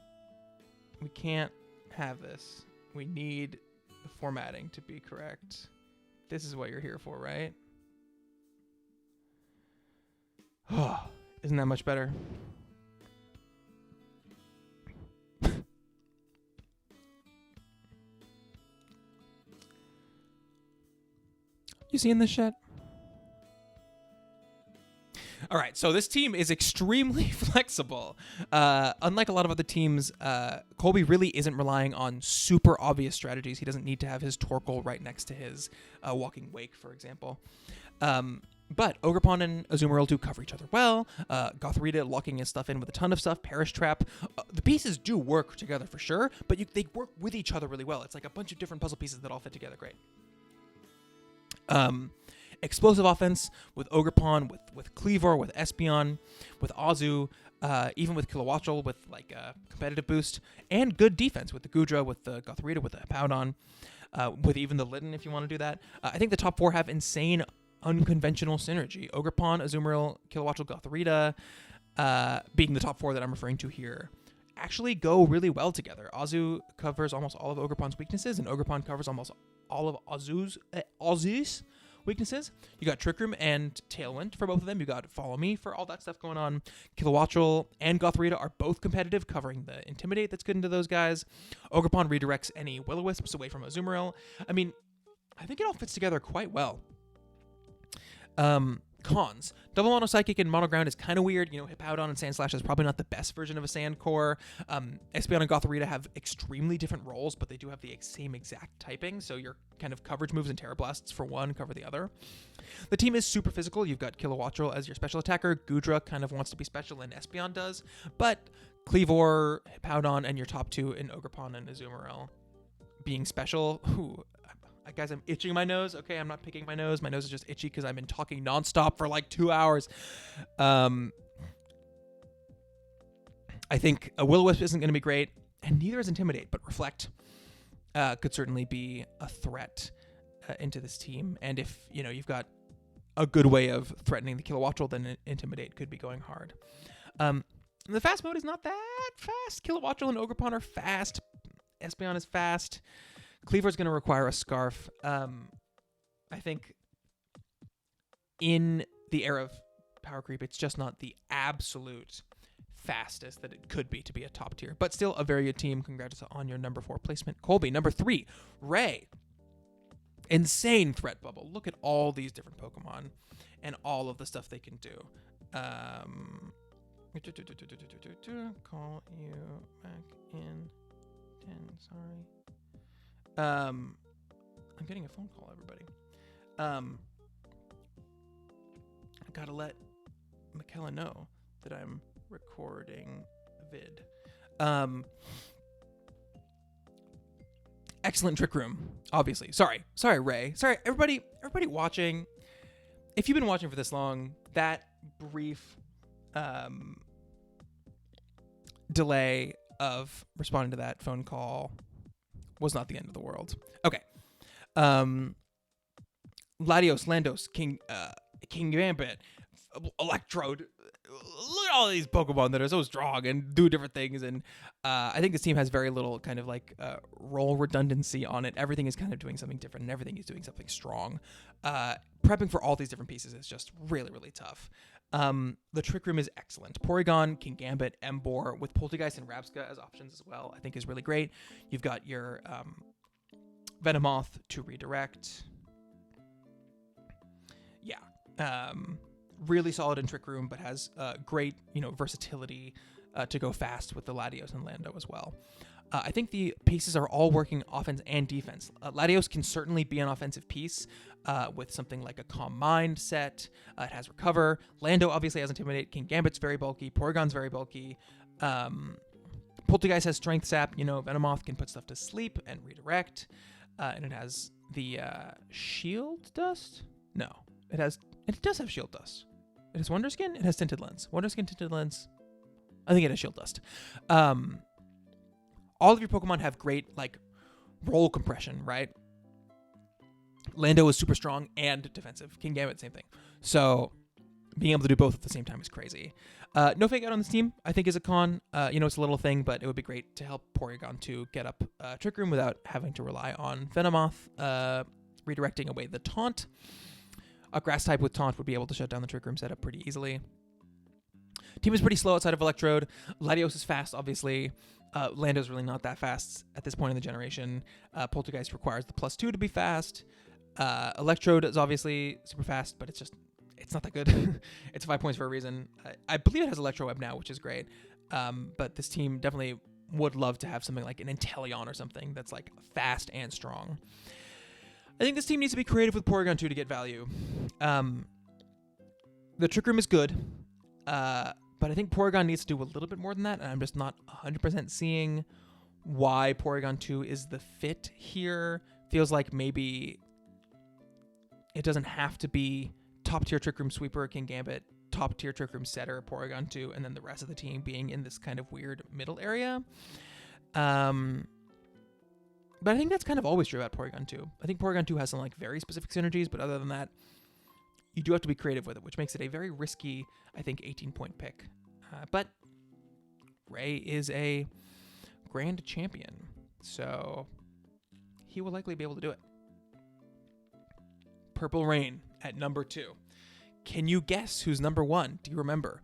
we can't have this. We need the formatting to be correct. This is what you're here for, right? Oh, isn't that much better? You seeing this shit? All right, so this team is extremely flexible. Unlike a lot of other teams, Colby really isn't relying on super obvious strategies. He doesn't need to have his Torkoal right next to his Walking Wake, for example. But Ogerpon and Azumarill do cover each other well. Gothorita locking his stuff in with a ton of stuff. Perish Trap. The pieces do work together for sure, but they work with each other really well. It's like a bunch of different puzzle pieces that all fit together great. Explosive offense with Ogerpon, with Cleavor, with Espeon, with Azu, even with Kilowattrel with like a competitive boost, and good defense with the Gudra, with the Gothorita, with the Powdon, with even the Litten if you want to do that. I think the top 4 have insane unconventional synergy. Ogerpon, Azumarill, Kilowattrel, Gothorita, being the top 4 that I'm referring to here, actually go really well together. Azu covers almost all of Ogerpon's weaknesses, and Ogerpon covers almost all of Azu's weaknesses. You got Trick Room and Tailwind for both of them. You got Follow Me for all that stuff going on. Kilowattrel and Gothorita are both competitive, covering the Intimidate that's good into those guys. Ogerpon redirects any Will-O-Wisps away from Azumarill. I mean, I think it all fits together quite well. Cons. Double Mono Psychic and Mono Ground is kind of weird. Hippowdon and Sandslash is probably not the best version of a Sand Core. Espeon and Gothorita have extremely different roles, but they do have the same exact typing, so your kind of coverage moves and Terra Blasts for one cover the other. The team is super physical. You've got Kilowattrel as your special attacker. Gudra kind of wants to be special, and Espeon does. But Cleavor, Hippowdon, and your top 2 in Ogerpon and Azumarill being special. Ooh, guys, I'm itching my nose. Okay, I'm not picking my nose. My nose is just itchy because I've been talking nonstop for like 2 hours. I think a Will-O-Wisp isn't going to be great, and neither is Intimidate, but Reflect could certainly be a threat into this team. And if, you've got a good way of threatening the Kilowattrel, then Intimidate could be going hard. The fast mode is not that fast. Kilowattrel and Ogerpon are fast. Espeon is fast. Cleaver's going to require a Scarf. I think in the era of power creep, it's just not the absolute fastest that it could be to be a top tier, but still a very good team. Congrats on your number 4 placement. Colby, number 3, Ray. Insane threat bubble. Look at all these different Pokemon and all of the stuff they can do. Call you back in 10. Sorry. I'm getting a phone call, everybody. I gotta let Michaela know that I'm recording vid. Excellent Trick Room, obviously. Sorry, Ray. Sorry, everybody watching. If you've been watching for this long, that brief delay of responding to that phone call was not the end of the world. Okay. Latios, Landos, King Gambit, Electrode. Look at all these Pokemon that are so strong and do different things. And I think this team has very little kind of like role redundancy on it. Everything is kind of doing something different, and everything is doing something strong. Prepping for all these different pieces is just really, really tough. The Trick Room is excellent. Porygon, King Gambit, Emboar with Poltergeist and Rabsca as options as well, I think is really great. You've got your Venomoth to redirect. Yeah. Really solid in Trick Room, but has great, versatility to go fast with the Latios and Lando as well. I think the pieces are all working offense and defense. Latios can certainly be an offensive piece with something like a Calm Mind set. It has Recover. Lando obviously has Intimidate. King Gambit's very bulky. Porygon's very bulky. Poltergeist has Strength Sap. Venomoth can put stuff to sleep and redirect. And it has the Shield Dust? No. It does have Shield Dust. It has Wonder Skin. It has Tinted Lens. Wonder Skin, Tinted Lens. I think it has Shield Dust. All of your Pokemon have great, roll compression, right? Lando is super strong and defensive. King Gambit, same thing. So being able to do both at the same time is crazy. No Fake Out on this team, I think, is a con. It's a little thing, but it would be great to help Porygon to get up Trick Room without having to rely on Venomoth redirecting away the Taunt. A Grass type with Taunt would be able to shut down the Trick Room setup pretty easily. Team is pretty slow outside of Electrode. Latios is fast, obviously. Lando's really not that fast at this point in the generation. Poltergeist requires the +2 to be fast. Electrode is obviously super fast, but it's not that good. It's 5 points for a reason. I believe it has Electro Web now, which is great. But this team definitely would love to have something like an Inteleon or something that's fast and strong. I think this team needs to be creative with Porygon 2 to get value. The Trick Room is good, but I think Porygon needs to do a little bit more than that, and I'm just not 100% seeing why Porygon 2 is the fit here. Feels like maybe it doesn't have to be top-tier Trick Room Sweeper, King Gambit, top-tier Trick Room Setter, Porygon 2, and then the rest of the team being in this kind of weird middle area. But I think that's kind of always true about Porygon 2. I think Porygon 2 has some very specific synergies, but other than that, you do have to be creative with it, which makes it a very risky, I think, 18-point pick. But Ray is a grand champion, so he will likely be able to do it. Purple Rain at number 2. Can you guess who's number 1? Do you remember?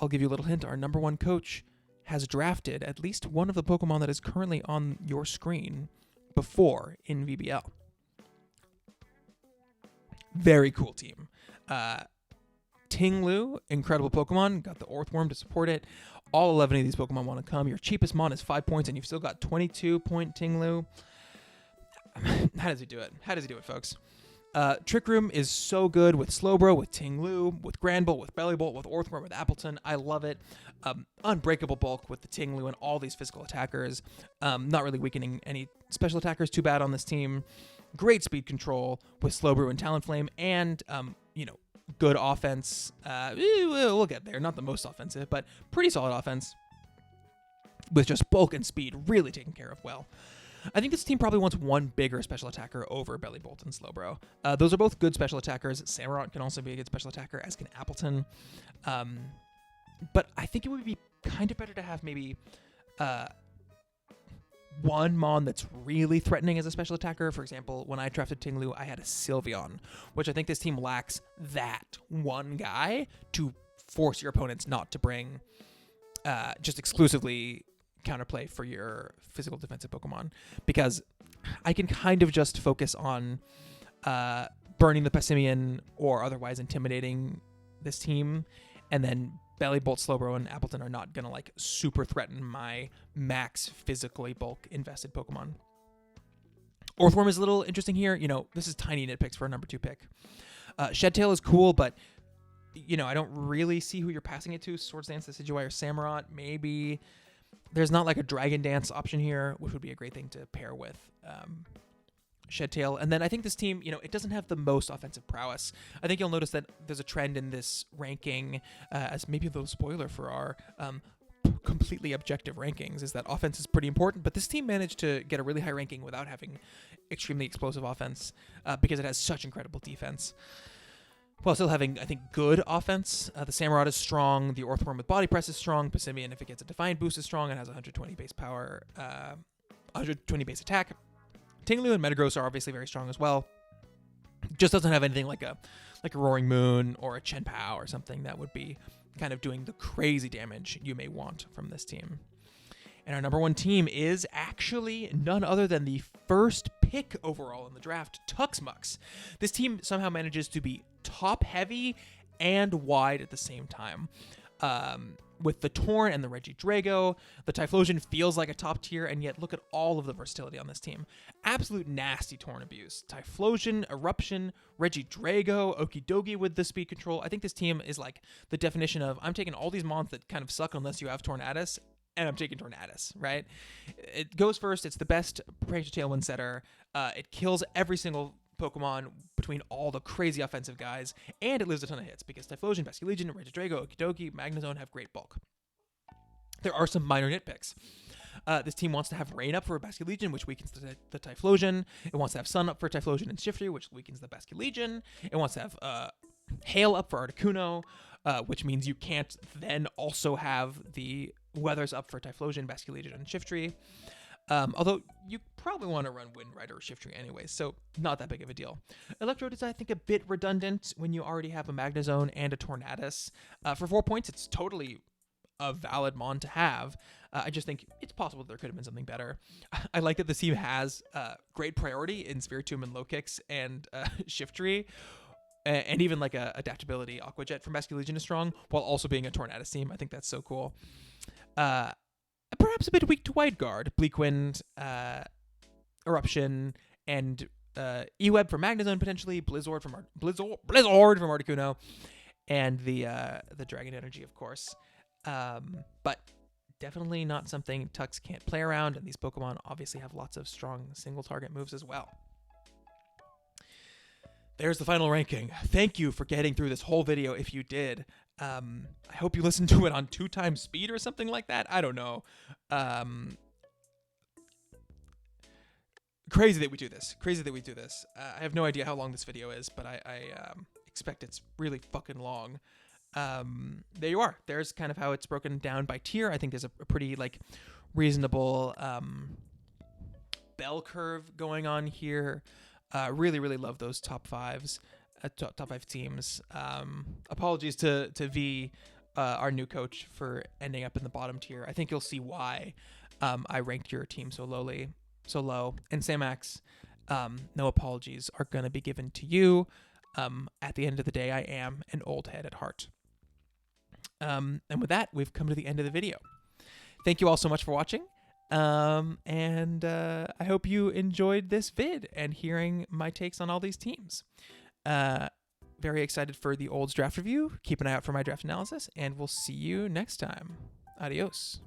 I'll give you a little hint. Our number 1 coach has drafted at least one of the Pokemon that is currently on your screen before in VBL. Very cool team. Tinglu, incredible Pokemon. Got the Orthworm to support it. All 11 of these Pokemon want to come. Your cheapest mon is 5 points, and you've still got 22-point Tinglu. How does he do it? Folks? Trick Room is so good with Slowbro, with Ting Lu, with Granbull, with Bellybolt, with Orthworm, with Appleton. I love it. Unbreakable bulk with the Ting Lu and all these physical attackers. Not really weakening any special attackers too bad on this team. Great speed control with Slowbro and Talonflame, and good offense. We'll get there. Not the most offensive, but pretty solid offense with just bulk and speed really taken care of well. I think this team probably wants one bigger special attacker over Bellybolt and Slowbro. Those are both good special attackers. Samurott can also be a good special attacker, as can Appleton. But I think it would be kind of better to have maybe one Mon that's really threatening as a special attacker. For example, when I drafted Ting Lu, I had a Sylveon, which I think this team lacks that one guy to force your opponents not to bring just exclusively counterplay for your physical defensive Pokemon, because I can kind of just focus on burning the Passimian or otherwise intimidating this team, and then Bellybolt, Slowbro, and Appleton are not going to like super threaten my max physically bulk invested Pokemon. Orthworm is a little interesting here. This is tiny nitpicks for a number 2 pick. Shedtail is cool, but I don't really see who you're passing it to. Swords Dance, Decidueye, or Samurott, maybe. There's not like a Dragon Dance option here, which would be a great thing to pair with Shedtail. And then I think this team, it doesn't have the most offensive prowess. I think you'll notice that there's a trend in this ranking, as maybe a little spoiler for our completely objective rankings, is that offense is pretty important. But this team managed to get a really high ranking without having extremely explosive offense because it has such incredible defense, while still having, I think, good offense. The Samurott is strong. The Orthworm with Body Press is strong. Passimian, if it gets a Defiant boost, is strong and has 120 base power, 120 base attack. Ting Lu and Metagross are obviously very strong as well. Just doesn't have anything like a Roaring Moon or a Chen Pao or something that would be kind of doing the crazy damage you may want from this team. And our number 1 team is actually none other than the first pick overall in the draft, Tuxmux. This team somehow manages to be top heavy and wide at the same time. With the Torn and the Regidrago, the Typhlosion feels like a top tier, and yet look at all of the versatility on this team. Absolute nasty Torn abuse. Typhlosion, Eruption, Regidrago, Okidogi with the speed control. I think this team is like the definition of, I'm taking all these mons that kind of suck unless you have Tornadus, and I'm taking Tornadus, right? It goes first. It's the best Pressure Tailwind setter. It kills every single Pokemon between all the crazy offensive guys, and it lives a ton of hits because Typhlosion, Basculegion, Regidrago, Okidogi, Magnezone have great bulk. There are some minor nitpicks. This team wants to have Rain up for Basculegion, which weakens the Typhlosion. It wants to have Sun up for Typhlosion and Shiftry, which weakens the Basculegion. It wants to have Hail up for Articuno, which means you can't then also have the Weathers up for Typhlosion, Basculegion, and Shiftry. Although you probably want to run Wind Rider or Shiftry anyway, so not that big of a deal. Electrode is, I think, a bit redundant when you already have a Magnezone and a Tornadus. For 4 points, it's totally a valid Mon to have. I just think it's possible there could have been something better. I like that the team has great priority in Spiritomb and Low-Kicks and Shiftry, and even like a adaptability Aqua Jet from Basculegion is strong, while also being a Tornadus team. I think that's so cool. Perhaps a bit weak to Wide Guard, Bleak Wind, Eruption, and E-Web for Magnezone potentially, Blizzard from Articuno, and the Dragon Energy, of course. But definitely not something Tux can't play around, and these Pokemon obviously have lots of strong single target moves as well. There's the final ranking. Thank you for getting through this whole video if you did. I hope you listened to it on 2 times speed or something like that. I don't know. Crazy that we do this. I have no idea how long this video is, but I expect it's really fucking long. There you are. There's kind of how it's broken down by tier. I think there's a pretty reasonable bell curve going on here. Really, really love those top 5s. Top 5 teams. Apologies to V, our new coach, for ending up in the bottom tier. I think you'll see why I ranked your team so low. And Samax, no apologies are going to be given to you. At the end of the day, I am an old head at heart. And with that, we've come to the end of the video. Thank you all so much for watching. And I hope you enjoyed this vid and hearing my takes on all these teams. Very excited for the Olds draft review. Keep an eye out for my draft analysis, and we'll see you next time. Adios.